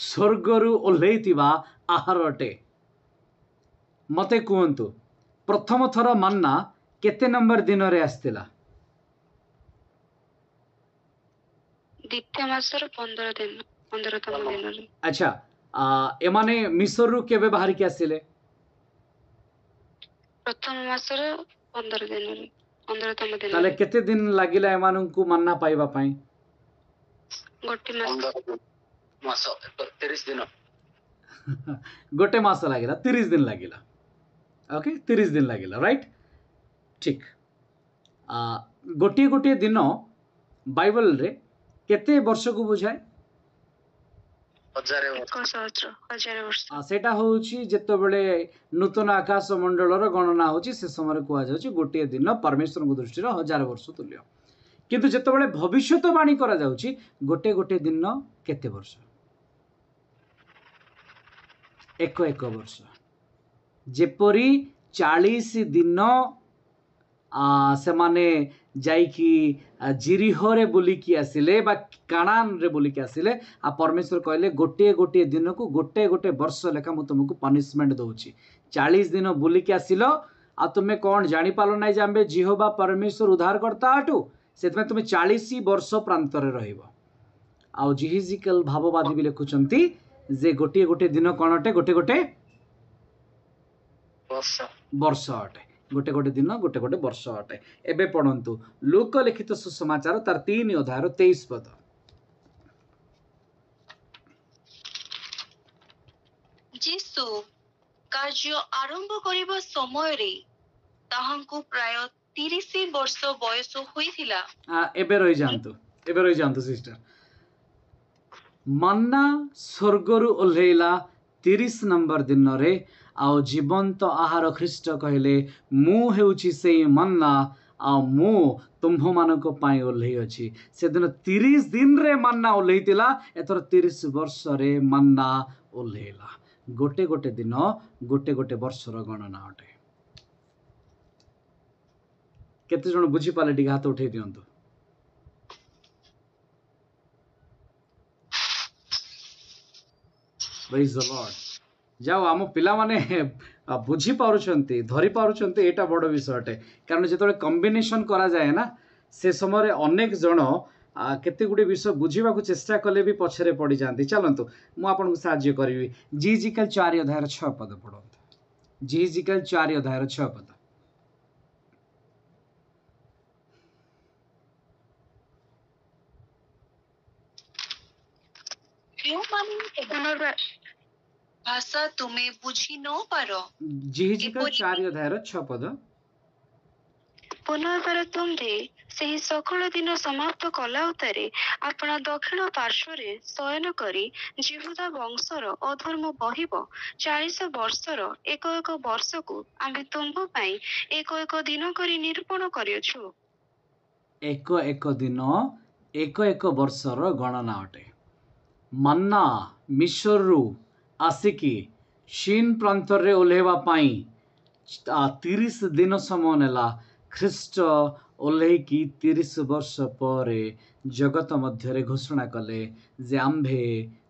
स्वर्गरु ओल्हैतिबा आहार अटे मते कहंतु प्रथम थर मन्ना केते नंबर दिन रे आस्तिला द्वितीय मासर 15 दिन 15तम दिन रे अच्छा एमाने मिस्र रु केबे बाहर के आसिले प्रथम मासर 15 दिन 15तम दिन ताले केते दिन लागिला एमानंकु मन्ना पाइबा पई गोटे मास 30 दिन गोटे मास लागिला 30 दिन लागिला ओके 30 दिन लागिला राइट ठीक गोटे गोटे दिन बाइबल रे केते वर्ष को बुझाए 1000 वर्ष सेटा होउची जेतबेले नूतन आकाश मंडलर गणना होची से समय कुआ जाउची गोटे दिन परमेश्वर को दृष्टि 1000 वर्ष तुल्य किंतु जेतबेले भविष्यवाणी करा जाउची गोटे गोटे दिन केते वर्ष एक वर्ष जेपरी 40 दिन से माने जाइकी जिरिहरे बुलिकी आसिले बा कानान रे बुलिकी आसिले आ परमेश्वर कहले गोटे गोटे दिन को गोटे गोटे वर्ष लेखा मु तुमको पनिशमेंट दउची 40 दिन बुलिकी आसिलो आ तुमे कौन जानी पालो नै जाम्बे जिहोबा परमेश्वर उद्धार करता आटू सेतमे तुमे 40 वर्ष प्रांतरे रहिबो आ जिहिजिकल भाववादी भी लिखुचंती जे गोटे गोटे दिन कोनटे गोटे गोटे वर्ष अटे गोटे गोटे दिन गोटे गोटे वर्ष अटे एबे पढ़ंतु लूक लिखित सुसमाचार तार 3 अध्याय 23 पद जीसु कार्य आरंभ करिबा समय रे ताहांकु प्राय 30 वर्ष बयस होइथिला एबे रहि जानतु सिस्टर मन्ना स्वर्गरु ओल्हेला 30 नंबर दिन रे आउ जीवंत आहार ख्रीष्ट कहले मु हेउची सेई मन्ना आ मु तुम्भ मानको पाई ओल्है अछि से दिन 30 दिन रे मन्ना ओल्हैतिला एतर 30 वर्ष रे मन्ना ओल्हेला गोटे गोटे दिन गोटे गोटे वर्ष रो गणना अटे केते जण बुझी पाले टिक हाथ उठै दियंतु प्रेज द लॉर्ड जाओ आम पिला माने बुझी पारुछंती धरी पारुछंती एटा बड़ विषय अटे कारण जेतबे कॉम्बिनेशन करा जाए ना से समय अनेक जण केते गुडी विषय बुझीबा को चेष्टा कले भी पछरे पड़ी जानती चलंतु मु आपन को सहाय्य करबी जिजिकल 4 अध्याय 6 पद पढंतु जिजिकल 4 अध्याय 6 पद भाषा तुम्हें बुझी न पारो जिहिजिकल 4 अध्याय 6 पद पुनर्बार तुम्हे ସେହି ସକଳ ଦିନ ସମାପ୍ତ କଲା ଉତ୍ତାରେ ଆପଣା ଦକ୍ଷିଣ ପାର୍ଶ୍ୱରେ ଶୟନ କରି ଜିହୁଦା ବଂଶର ଅଧର୍ମ ବହିବ 40 ବର୍ଷର ଏକ ଏକ ବର୍ଷକୁ ଆମେ ତୁମ୍ଭ ପାଇଁ ଏକ ଏକ ଦିନ କରି ନିରୂପଣ କରିଅଛୁ ଏକ ଏକ ଦିନ ଏକ ଏକ ବର୍ଷର ଗଣନା ଅଟେ ମନ୍ନା ମିଶ୍ରରୁ ଆସିକି शीन प्रांतर रे ओल्हेवा पाई 30 दिन समय नेला ख्रीष्ट ओल्हे की 30 वर्ष पर जगत मध्य घोषणा कले जे आंभे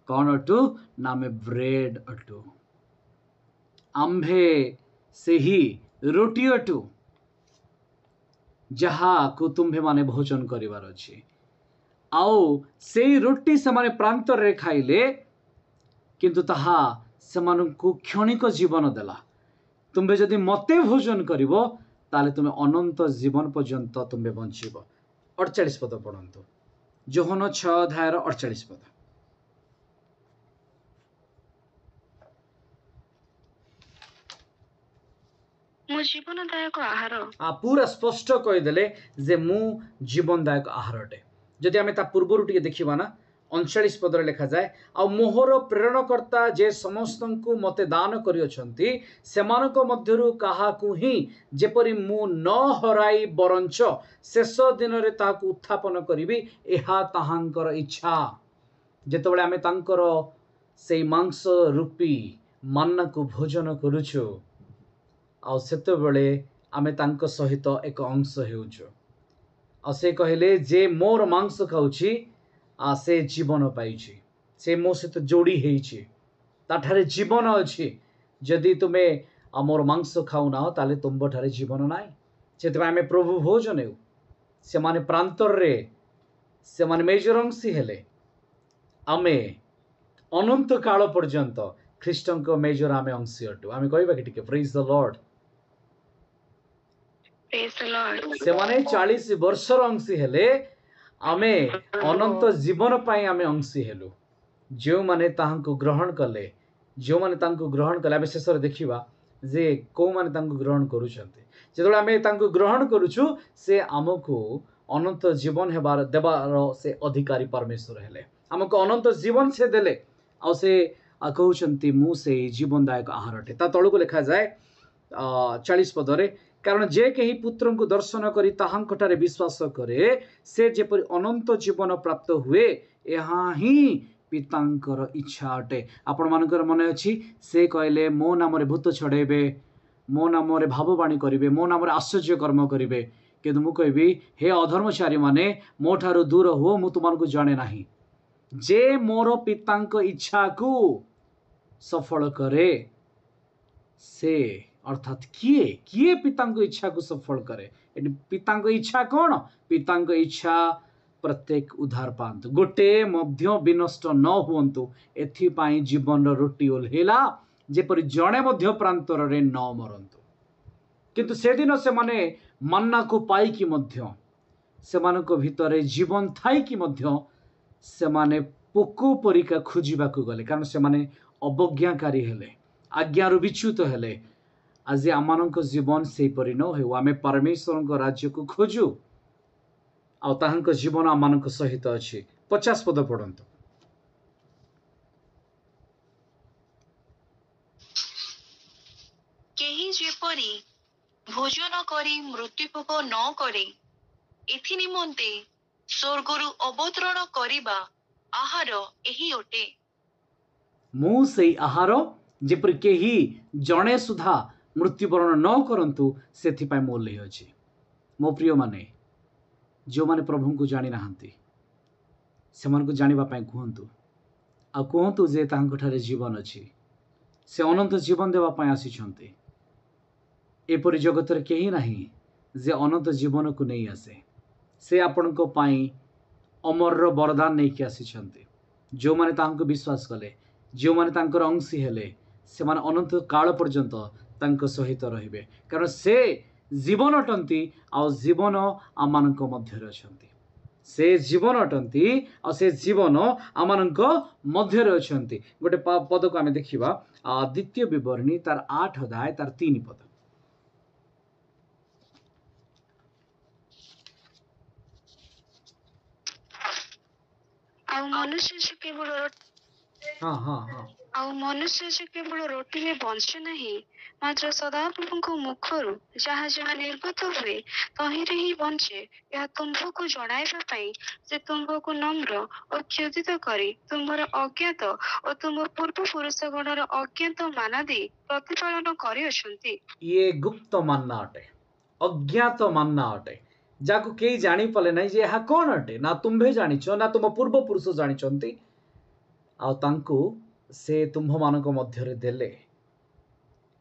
कौन अटू नामे ब्रेड अटू आंभे से ही रोटी अटू जहा को तुम्भे माने भोजन करिवार अछि आओ से रोटी से माने प्रांतर रे खाइले किंतु ताहा सेमानंकु क्षणिक जीवन देला तुम्बे जदि मते भोजन करिवो ताले तुमे अनंत जीवन पर्यंत तुम्बे बंचिबो 48 पद पढ़ंतु जोहन 6 अध्याय 48 पद मु जीवनदायक आहार पूरा स्पष्ट कहि देले जे मु जीवनदायक आहार अटे जदि आमे ता पूर्वरु टिके देखिबा ना 39 पद लिखा जाए आ मोहर प्रेरणकर्ता जे समस्त को मते दान करियछंती सेमानक मध्यरु काहाकु ही जेपरि मु न हराई बरंच शेष दिन रे ताकु उत्थापन करिवि एहा ताहांकर इच्छा जेतबेले आमे तांकर सेई मांस रूपी मन्ना को भोजन करूछु आ सेतबेले आमे तांक सहित एक अंश हेउछु आ से कहले जे मोर मांस खाउछि से जीवन पाई से मो सहित जोड़ी होइछि ताठारे जीवन अछि जदि तुमे मोर मांस खाऊ ना ताले तुम ठारे जीवन नाई से आमे प्रभु भोजन हेउ से माने प्रांतर रे से माने मेजर अंशी हेले आमे अनंत काल पर्यंत ख्रीष्टंक मेजर आमे अंशी अटु आमे कहबा कि टिके praise the Lord Praise the Lord. से माने 40 वर्षर अंशी हेले आमे अनंत जीवन पाई आमे अंशी हेलु जो माने ताहांको ग्रहण कले जो माने तांको ग्रहण कले आमे शेषर देखिबा जे को माने तांको ग्रहण करूछन्ते जेतोला आमे तांको ग्रहण करूछु से हमको अनंत जीवन हेबार देबार से अधिकारी परमेश्वर हेले हमको अनंत जीवन से देले आ से कहउछन्ती मु से जीवनदायक आहार अटे ता तळको लिखा जाय 40 पदरे कारण जे कहीं पुत्र को दर्शन करी ताहांकठारे विश्वास करे से जेपरि अनंत जीवन प्राप्त हुए यहाँ ही पितांकर इच्छा अटे आपण मानकर मन अछि से कहले मो नाम रे भूत छड़ेबे मो नाम रे भाववाणी करिवे मो नाम रे आश्चर्य कर्म करिवे किंतु मु कहबी हे अधर्मचारी माने मो ठारो दूर हो मु तुमको जाने नाही जे मोर पितांक इच्छा को सफल करे से अर्थात किए किए पितांक इच्छा को सफल करे पितांक इच्छा कौन पितांक इच्छा प्रत्येक उद्धार पांतु गोटे मध्य विनष्ट न हुंतु एथिपाई जीवन रोटी ओल्हेला जेपरि जणे मध्य प्रांतर रे न मरंतु किंतु से दिन से माने मन्ना को पाई कि मध्य से मानको भितरे जीवन थाई कि मध्य से माने पोको परिका खोजिबा को गले कारण से माने अवज्ञाकारी हेले आज्ञारु विच्युत हेले आज आमानक जीवन से परि न हो आमे परमेश्वर राज्य को खोजु आ ताहांक जीवन आमानक सहित अछि 50 पद पढ़ंतु केही जेपरि भोजन करी मृत्युभोग न करे एथि निमंते स्वर्गरु अवतरण करिबा आहार एही अटे मु सेई आहार जेपरि केही जणे सुधा मृत्युवरण न करंतु सेथिपाई मो ले अछि मो प्रिय माने जो माने प्रभु को जानि नाहंती सेमान को जानिबा पाई कहंतु आ कहंतु जे तांको ठारे जीवन अछि से अनंत जीवन देबा पाई आसीछन्ते एपरि जगत रे केही नाही जे अनंत जीवन को नहीं आसे से आपण को पाई अमर रो वरदान नहीं कि आसीछन्ते जो माने तांको विश्वास कले जो माने तांकर अंशी हेले से माने अनंत काल पर्यंत तांको सहित रहिबे कारण से जीवन अटंती आ जीवन आमानक मध्य रे अछंती से जीवन अटंती आ से जीवन आमानक मध्य रे अछंती गोटे पद को आमे देखिबा द्वितीय विवरणी तार 8 अध्याय तार 3 पद ଆଉ ମନୁଷ୍ୟ ଯେ କେବଳ हाँ हाँ हाँ ଆଉ ମନୁଷ୍ୟ ଯେ କେବଳ ରୋଟିରେ ବଞ୍ଚେ ନାହିଁ ମାତ୍ର ସଦାପ୍ରଭୁଙ୍କ ମୁଖରୁ ଯାହା ଯାହା ନିର୍ଗତ ହୁଏ ତହିଁରେ ହିଁ ବଞ୍ଚେ ଏହା ତୁମ୍ଭକୁ ଜଣାଇବା ପାଇଁ ସେ ତୁମ୍ଭକୁ ନମ୍ର ଓ କ୍ଷୁଧିତ କରି ତୁମ୍ଭର ଅଜ୍ଞାତ ଓ ତୁମ ପୂର୍ବପୁରୁଷଗଣର ଅଜ୍ଞାତ ମାନା ଦେଇ ପ୍ରତିପାଳନ କରିଅଛନ୍ତି ये गुप्त मान्ना अटे अज्ञात मान्ना अटे जाको केही जानी पले नहीं जे ଏହା कौन अटे ना तुम्भे जानिछ ना तुम पूर्व पुरुष जानिछन्ती आ तांको से तुम्भ मानक मध्य रे देले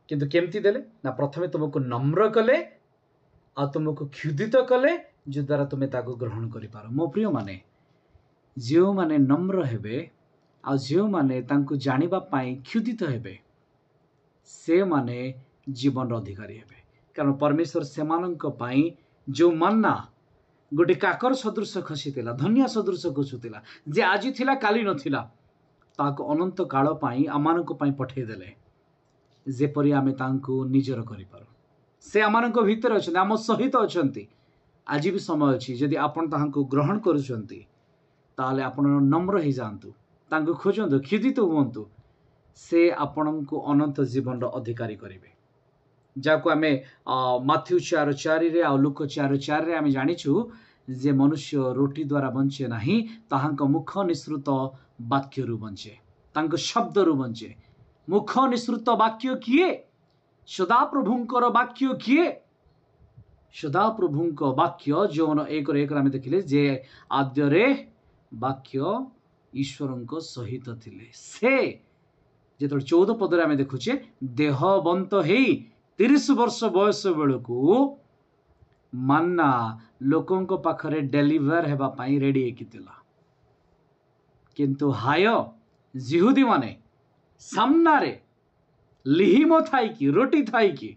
किंतु केमती देले ना प्रथमे तुमको नम्र कले आ तुमको क्षुधित कले जो द्वारा तुमे ताको ग्रहण करि पारो मो प्रिय माने जो माने नम्र हेबे आ जो माने तांको जानिबा पाई क्षुधित हेबे से माने जीवन अधिकारी हेबे कारण परमेश्वर सेमानंक पाई जो मन्ना गोटे काकर सदृश खसीला धनिया सदृश खसुला जे आज थिला काली नथिला ताको अनंत काल पाई आमानक पाई पठे देले जेपरि आमे तांको निजर करि पारो से आमानक भीतर अछन आम सहित अछंती आज भी समय अछि यदि आपण तांको ग्रहण करूछंती ताले आपण नम्र हे जानतु तांको खोजंतु खिदित हुवंतु से आपणको अनंत जीवन रो अधिकारी करिवे जाको आमे माथ्यू 4:4 रे आ लूक 4:4 रे आमे जानिछु जे मनुष्य रोटी द्वारा बंचे नाही ताहांक मुख निसृत वाक्य रु बंचे तांक शब्द रु बंचे मुख निसृत वाक्य किए सदाप्रभुंकर वाक्य किए सदाप्रभुंक वाक्य जो 1:1 आमे देखिले जे आद्य रे वाक्य ईश्वरंक सहित थिले से जेतो 14 पदरे आमे देखुचे देहवंत हेई 30 वर्ष बयस बेलू मान्ना लोकों पाखरे डेलीवर हेबा पाई रेडी हेकितिला किंतु हाय जिहुदी माने सामनारे लिहिम थाइकी रोटी थाइकी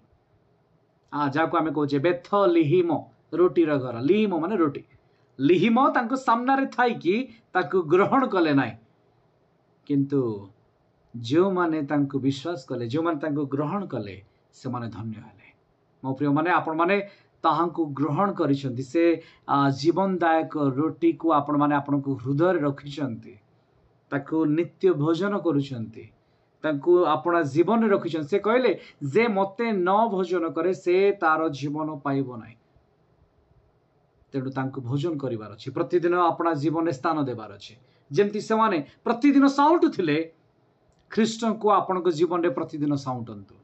जहाँ को आम कहे बेथ लिहिम रोटी घर लिहिम माने रोटी लिहिम तांको सामनारे थाइकी ताकू ग्रहण कले नाई किंतु जो माने तांको विश्वास कले जो माने तांको ग्रहण कले से माने धन्य हेले मो प्रिय माने आपण माने ताहांको ग्रहण करिसेंती से जीवनदायक रोटी को आपण माने आपण को हृदय रखिसेंती ताकू नित्य भोजन करुसेंती ताकू आपण जीवन रखिसेंती से कहले जे मते न भोजन करे से तार जीवन पाइबो नाही तेणु तांको भोजन करिवार अछि प्रतिदिन आपण जीवन स्थान देवार अछि जेमती से माने प्रतिदिन साउंटु थिले ख्रीष्ट को आपण को जीवन रे प्रतिदिन साउंटंतु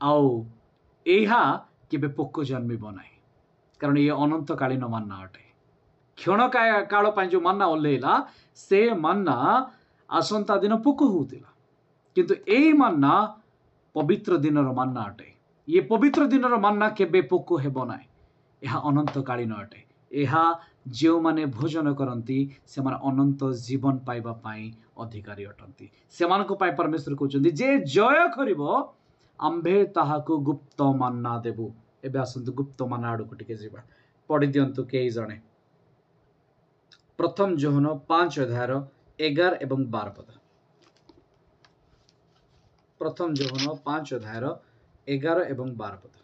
आउ एहा केबे पोक जन्मिब नाही कारण ये अनंत कालीन मन्ना अटे क्षण काल पाई जो मन्ना ओल्लेला से मन्ना आसंता दिन पोक होउतिला किंतु एई मन्ना पवित्र दिनर मन्ना अटे ये पवित्र दिनर मन्ना केबे पोक हेबो नाही यह अनंत कालीन अटे यह जो माने भोजन करती से अनंत जीवन पाइबा पाई अधिकारी अटंती से परमेश्वर कहते जे जय करिवो आंभे ताहाको गुप्त मन्ना देबु एबे आसंतु गुप्त मन्ना आड़ को टिके जीवा पढ़ी दियंतु कई जणे प्रथम जोहन 5 अध्यायर 11 एवं 12 पद प्रथम जोहन 5 अध्यायर 11 एवं 12 पद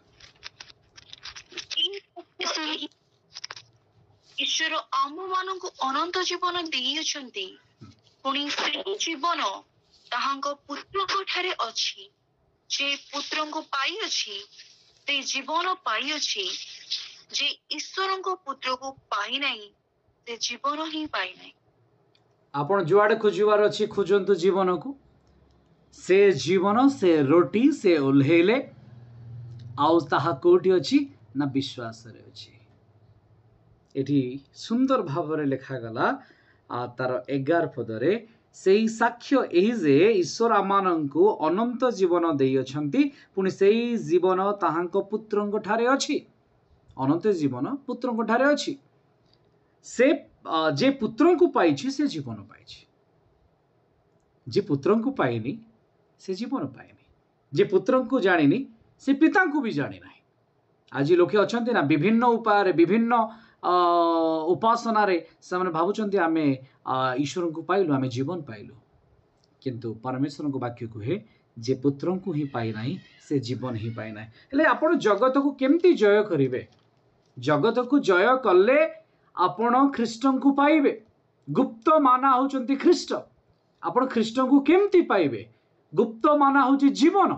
ईश्वर आम मान को अनंत जीवन देइछंती पुणी से जीवन ताहांको पुत्र को ठारे अछि जे पुत्र को पाई अछि ते जीवन पाई अछि जे ईश्वर को पुत्र को पाई नहीं ते जीवन ही पाई नहीं आपण जुआडे खोजिवार अछि खोजंतु जीवन को से जीवन से रोटी से ओल्हेले आउ ताहा कोठी अछि ना विश्वास रे अछि एठी सुंदर भावरे लेखा गला तार 11 पदरे सेई साक्ष्य एही जे ईश्वर आमानंकु अनंत जीवन देई अछंती पुनि सेई जीवन ताहांको पुत्रंको ठारे अछि अनंत जीवन पुत्रंको ठारे अछि से जे पुत्रंको पाइछि से जीवन पाइछि जे पुत्रंको पाइनी से जीवन पाइनी जे पुत्रंको जानिनी से पितांको भी जानि नाही आज लोके अछंती ना विभिन्न उपाय विभिन्न उपासना रे से भावुंट आम ईश्वर को पाइलु आम जीवन पाइलु किंतु परमेश्वर को वाक्य कहे जे पुत्र को ही पाई नहीं से जीवन ही पाई ना हेले आपण जगत को केमती जय करिवे जगत को जय कले आपण ख्रीष्ट को पाइबे गुप्त माना होचंती ख्रीष्ट आपण ख्रीष्ट को केमती पाइबे गुप्त माना होची जीवन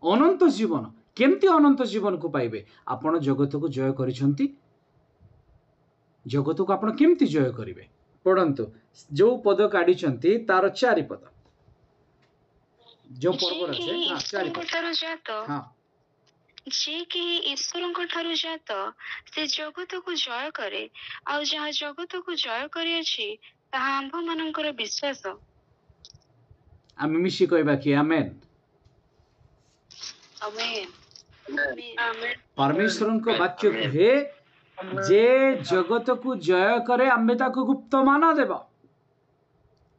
अनंत जीवन केमती अनंत जीवन को पाइबे आपण जगत को जय करिसंती जगत को आपण केमती जय करिवे पढ़ंतु जो पद काढी तार 4 पद जो पर्व रचे 4 पद हां जे कि ईश्वर को ठारू जात से जगत को जय करे आ जहाँ जगत को जय करी अछि ताहा आंभ मानकर विश्वास आम मिशी कहबा कि आमेन आमेन परमेश्वर को वाक्य कहे जे जगत को जय करे आम्बे ताको गुप्त माना देबा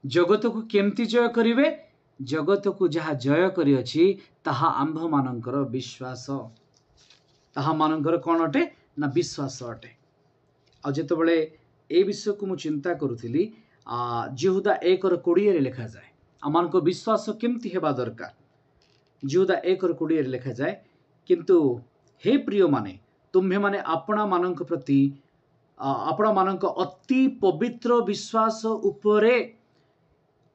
जगत को केमती जय करिवे जगत को जहाँ जय करी अछि ताहा आंभ मानकर विश्वास ताहा मानकर कोन अटे ना विश्वास अटे आ जेते बेले ए विषय को मु चिंता करूथिली जिहुदा 1:20 रे लिखा जाय आमान को विश्वास केमती हेबा दरकार जिहुदा 1:20 रे लिखा जाय किंतु हे प्रिय माने तुम्हे माने अपना मानक प्रति अपना मानक अति पवित्र विश्वास उपरे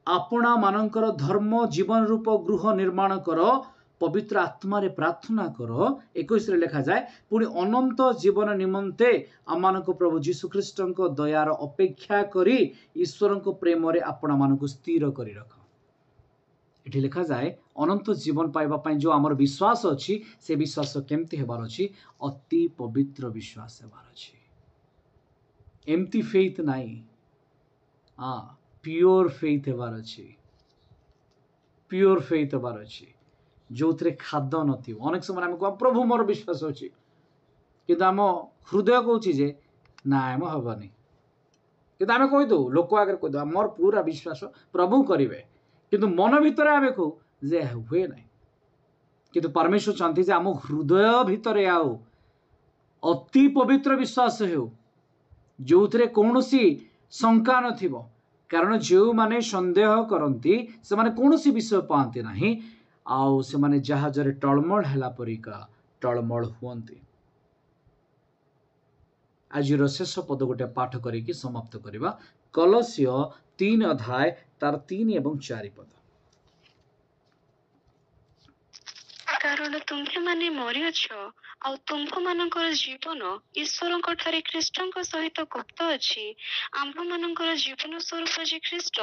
अपना मानकर धर्म जीवन रूप गृह निर्माण कर पवित्र आत्मा रे प्रार्थना कर 21 रे लिखा जाए पुणी अनंत जीवन निमंते आमानक प्रभु जीशु ख्रीष्ट दयार अपेक्षा करी ईश्वर प्रेम रे अपना मानक स्थिर करी रख एठी लिखा जाए अनंत जीवन पाइबा पई जो आमर विश्वास अछि से विश्वास केमती हेबार अछि अति पवित्र विश्वास हेबार अछि एमती फेथ नाही प्योर फेथ हेबार अछि प्योर फेथ हेबार अछि जो थे खाद्य नथि अनेक समय आम कह प्रभु मोर विश्वास अच्छी किंतु आम हृदय कौच जे ना हबनी କିନ୍ତୁ ଆମେ କହିଦେଉ ଲୋକ ଆଗରେ କହିଦେଉ ମୋର ପୁରା ବିଶ୍ୱାସ ପ୍ରଭୁ କରିବେ, କିନ୍ତୁ ମନ ଭିତରେ ଆମେ କହୁ ଯେ ହୁଏ ନାହିଁ। କିନ୍ତୁ ପରମେଶ୍ୱର ଚାହାନ୍ତି ଯେ ଆମ ହୃଦୟ ଭିତରେ ଆଉ ଅତି ପବିତ୍ର ବିଶ୍ୱାସ ହେଉ, ଯେଉଁଥିରେ କୌଣସି ଶଙ୍କା ନଥିବ। କାରଣ ଯେଉଁମାନେ ସନ୍ଦେହ କରନ୍ତି ସେମାନେ କୌଣସି ବିଷୟ ପାଆନ୍ତି ନାହିଁ, ଆଉ ସେମାନେ ଜାହାଜରେ ଟଳମଳ ହେଲା ପରିକା ଟଳମଳ ହୁଅନ୍ତି। ଆଜିର ଶେଷ ପଦ ଗୋଟେ ପାଠ କରିକି ସମାପ୍ତ କରିବା। କଲସିୟ 3 ଅଧ୍ୟାୟ ତାର 3 ଏବଂ 4 ପଦ। କାରଣ ତୁମ୍ଭେମାନେ ମରିଅଛ, ଆଉ ତୁମ୍ଭମାନଙ୍କର ଜୀବନ ଈଶ୍ୱରଙ୍କ ଠାରେ ଖ୍ରୀଷ୍ଟଙ୍କ ସହିତ ଗୁପ୍ତ ଅଛି। ଆମ୍ଭମାନଙ୍କର ଜୀବନ ସ୍ୱରୂପ ଯେ ଖ୍ରୀଷ୍ଟ,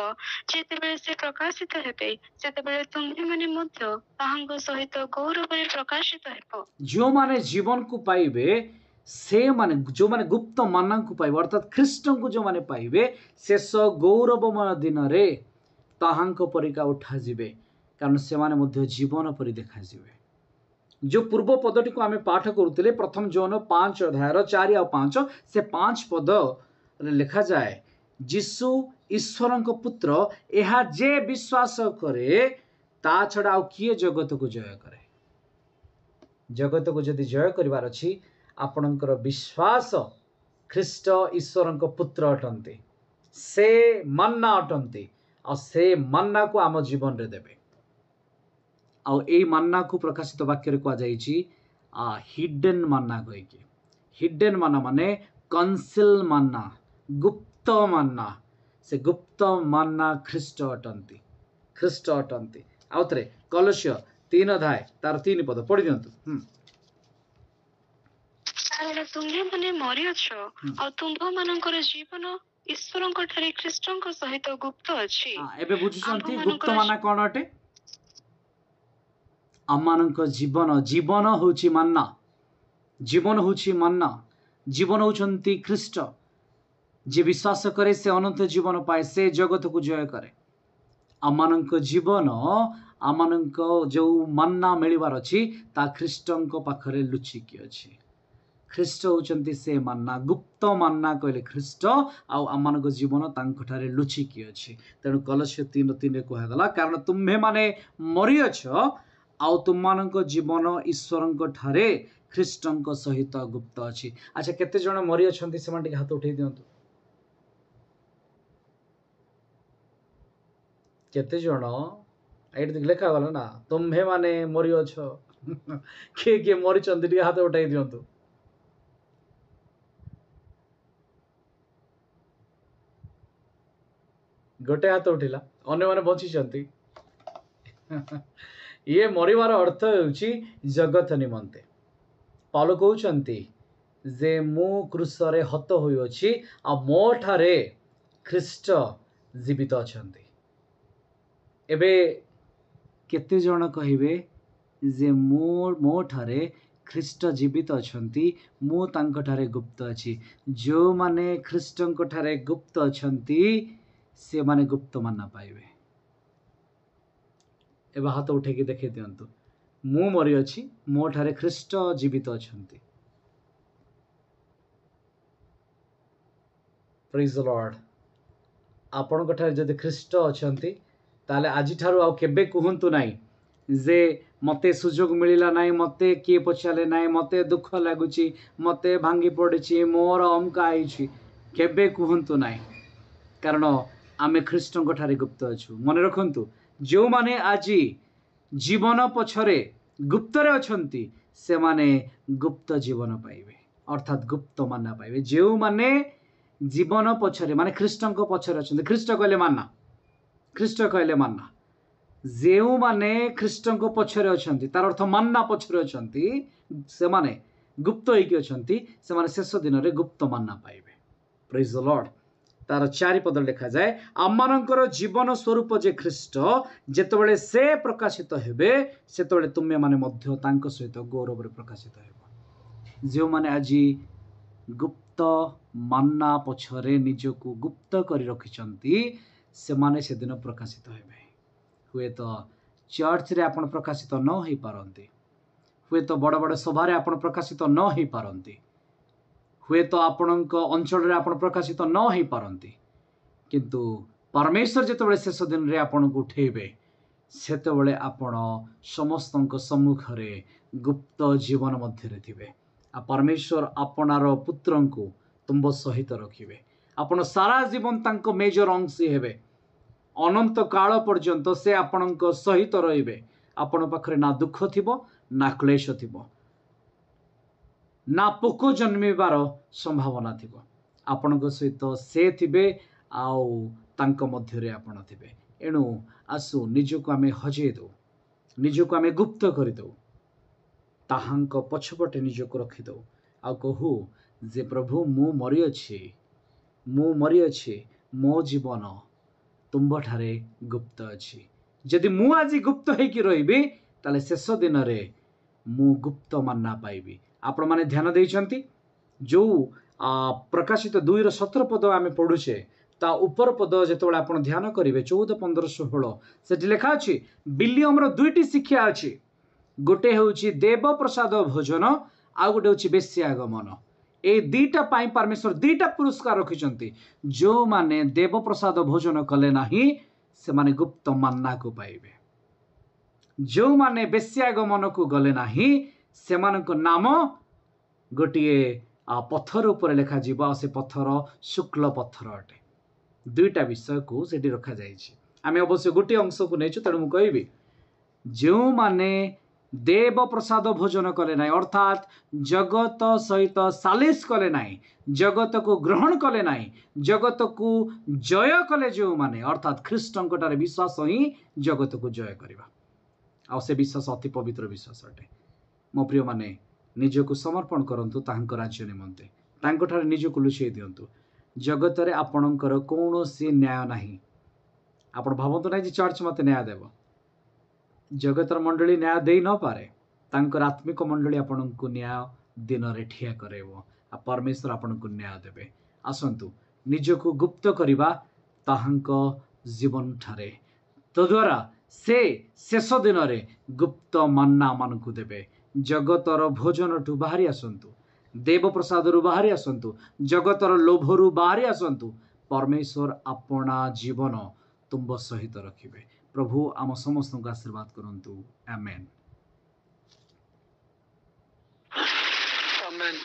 ଯେତେବେଳେ ସେ ପ୍ରକାଶିତ ହେବେ, ସେତେବେଳେ ତୁମ୍ଭେମାନେ ମଧ୍ୟ ତାହାଙ୍କ ସହିତ ଗୌରବରେ ପ୍ରକାଶିତ ହେବ। ଯେଉଁମାନେ ଜୀବନକୁ ପାଇବେ, ସେମାନେ ଯେଉଁମାନେ ଗୁପ୍ତ ମାନଙ୍କୁ ପାଇବେ, ଅର୍ଥାତ୍ ଖ୍ରୀଷ୍ଟଙ୍କୁ ଯେଉଁମାନେ ପାଇବେ, ଶେଷ ଗୌରବମୟ ଦିନରେ ତାହାଙ୍କ ପରିକା ଉଠାଯିବେ, କାରଣ ସେମାନେ ମଧ୍ୟ ଜୀବନ ପରି ଦେଖାଯିବେ। जो पूर्व पदटी को आम पाठ करुले प्रथम जौन 5 अध्यायर 4 और 5, से 5 पद लिखा जाए, जीशु ईश्वर पुत्र यह जे विश्वास करे ता छड़ा आउ किए जगत को जय करे। जगत को जदि जय करिवार अछि, आपणकर विश्वास ख्रीष्ट ईश्वर पुत्र अटंती, से मन्ना अटंती, आ से मन्ना को आम जीवन रे देबे। आउ ए मन्ना को प्रकाशित वाक्य रे कहा जाइछि हिडन मन्ना कहिके। हिडन मन्ना माने कन्सिल मन्ना, गुप्त मन्ना। से गुप्त मन्ना ख्रीष्ट अटंती, ख्रीष्ट अटंती। आउ थरे कलस्य 3 अध्याय तार 3 पद पढ़ि दियंतु। कारण तुम्हे माने मरिअछ, आ तुम्भ मानकर जीवन ईश्वरଙ୍କ ଠାରେ ଖ୍ରୀଷ୍ଟଙ୍କ ସହିତ ଗୁପ୍ତ ଅଛି। एबे बुझुछंती गुप्त मन्ना कोन अटे? आमानक जीवन, जीवन होची मन्ना, जीवन होची मन्ना, जीवन होचंती ख्रीष्ट। जे विश्वास करे से अनंत जीवन पाए, से जगत को जय करे। आमानक जीवन, आमानक जो मन्ना मिलिबार अछि ता ख्रीष्टଙ୍କ पाखरे लुचिकी अछि। ख्रीष्ट होचंती से मन्ना, गुप्त मन्ना कहले ख्रीष्ट, आ आमानक जीवन तांको ठारे लुचिकी अछि। तेणु कलस्य 3:3 कहा गला, कारण तुम्हे माने मरिअछ, आउ तुमମାନଙ୍କ जीवन ईश्वरଙ୍କ ठारे ख्रीष्टଙ୍କ सहित गुप्त अछि। अच्छा, केते जण मरि अछंती सेमान टिके हाथ उठेई दियंतु। केते जण एट लेखा गला ना, तुम्हे माने मरि अछ के के मरि चंती टिके हाथ उठाई दियंतु। गोटे हाथ उठिला, अन्य माने बची चंती। ये मरिवार अर्थ होची जगत निमंते। पाल कहउचंती जे मु क्रूसरे हत होई अछि, आ मो ठारे ख्रीष्ट जीवित अछंती। एबे केते जण कहिबे जे मो ठारे ख्रीष्ट जीवित अछंती, मु तांको ठारे गुप्त अछि। जो माने ख्रीष्टଙ୍କ ठारे गुप्त अछंती, से माने गुप्त मन्ना पाइबे। एबे हाथ उठेकी देखे दियंतु। मु मरि अछि, मो ठारे ख्रीष्ट जीवित अछंती। Praise the Lord. आपन ठारे जदि ख्रीष्ट अछंती, ताले आजि ठारू आउ केबे कहंतु नाही जे मते सुजोग मिलिला नाही, मते किए पछाले नाही, मते दुख लागुची, मते भांगी पड़िची, मोर अमका आइची। केबे कहंतु नाही, कारण आमे ख्रीष्टଙ୍କ ठारे गुप्त अछु। मन रखंतु, जो माने आजी जीवन पछरे गुप्तरे अछंती, से माने गुप्त जीवन पाइबे, अर्थात गुप्त मन्ना पाइबे। जो माने जीवन पछरे माने ख्रीष्टଙ୍କ पछरे अछंती, ख्रीष्ट कहले मन्ना, ख्रीष्ट कहले मन्ना। जो माने ख्रीष्टଙ୍କ पछरे अछंती, तार अर्थ मन्ना पछरे अछंती, से माने गुप्त होइकी अछंती, से माने शेष दिन रे गुप्त मन्ना पाइबे। Praise the Lord. तार 4 पद लिखा जाए, आमानकर जीवन स्वरूप जे ख्रीष्ट जेतबेले से प्रकाशित हेबे, सेतबेले तुमे माने मध्य तांको सहित गौरव रे प्रकाशित हेबो। जो माने आजी गुप्त मन्ना पछरे निजको गुप्त करि रखिचंती, से माने से दिन प्रकाशित हेबे। हुए तो चर्च रे आपण प्रकाशित न होई पारंती, हुए तो बड़ बड़ सभा रे आपण प्रकाशित न होई पारंती, हुए तो आपणक अंचल रे आपण प्रकाशित न होई पारंती, किंतु परमेश्वर जितेबाला शेष दिन में आपन को उठेबे सेतेबेले आपण समस्त सम्मुख रे गुप्त जीवन मध्य थे आ परमेश्वर आपणार पुत्र को तुम सहित रखिए आपण सारा जीवन तांको मेजर अंशी हेबे अनंत काल पर्यंत से आपण सहित रहिबे आपण पाखरे ना दुख थिबो ना क्लेश थिबो ना पोक जन्मिबार संभावना थिबो आपण सहित से थिबे आउ तांको मध्य रे आपण थिबे एणु आसु निजको आमे हजे दो निजको आमे गुप्त कर दो ताहांक पछपटे निजको रखी दो आ कहू जे प्रभु मु मरी अछि मो जीवन तुम ठारे गुप्त अछि जदि मु आज गुप्त होइकी रहिबी ताले शेष दिन रे मु गुप्त मान्ना पाइबी आपण माने ध्यान देइछंती जो प्रकाशित 2:17 पद आमे पढुछे ता ऊपर पद जेतबेला आपण ध्यान करिवे 14, 15, 16 सेठी लेखा अछि विलियम रो दुईटी शिक्षा अछि गोटे होउछि देव प्रसाद भोजन आ गोटे होउछि बेश्यागमन ए दीटा पाई परमेश्वर दीटा पुरस्कार रखिचंती जो माने देव प्रसाद भोजन कले नाही से माने गुप्त मन्ना को पाइबे जो माने बेश्यागमन को गले नाही से मानक नाम गोटिए पत्थर ऊपर लेखा जीव से पत्थर शुक्ल पत्थर अटे दुईटा विषय को सेठी रखा जाइछि आमे अवश्य गोटे अंश को नेछु तेणु मु कहबी जो माने देव प्रसाद भोजन कले नाई अर्थात जगत सहित सालिस कले नाई जगत को ग्रहण कले नाई जगत को जय कले जो माने अर्थात ख्रीष्टंकटारे विश्वास ही जगत को जय करवा आ से विश्वास अति पवित्र विश्वास अटे मो प्रिय माने निजको समर्पण करंतु तांक राज्य निमंते तांक ठारे निजको लुचेई दियंतु जगत रे आपणकर कौनसी न्याय नाही आपण भावंतु नाही जे चर्च मते न्याय देव जगतर मंडली न्याय दे न पारे तांकर आत्मिक मंडली आपण को न्याय दिन रे ठिया करेबो आ परमेश्वर आपण को न्याय देबे आसंतु निजको गुप्त करिबा ताहांक जीवन ठारे तद्वारा से शेष दिन रे गुप्त मन्ना मान को देबे जगतर भोजन ठू बाहरी आसंतु देव प्रसाद रु बाहरी आसंतु जगतर लोभ रु बाहरी आसंतु परमेश्वर अपना जीवन तुम सहित रखिबे प्रभु आम समस्त को आशीर्वाद करंतु आमेन आमेन।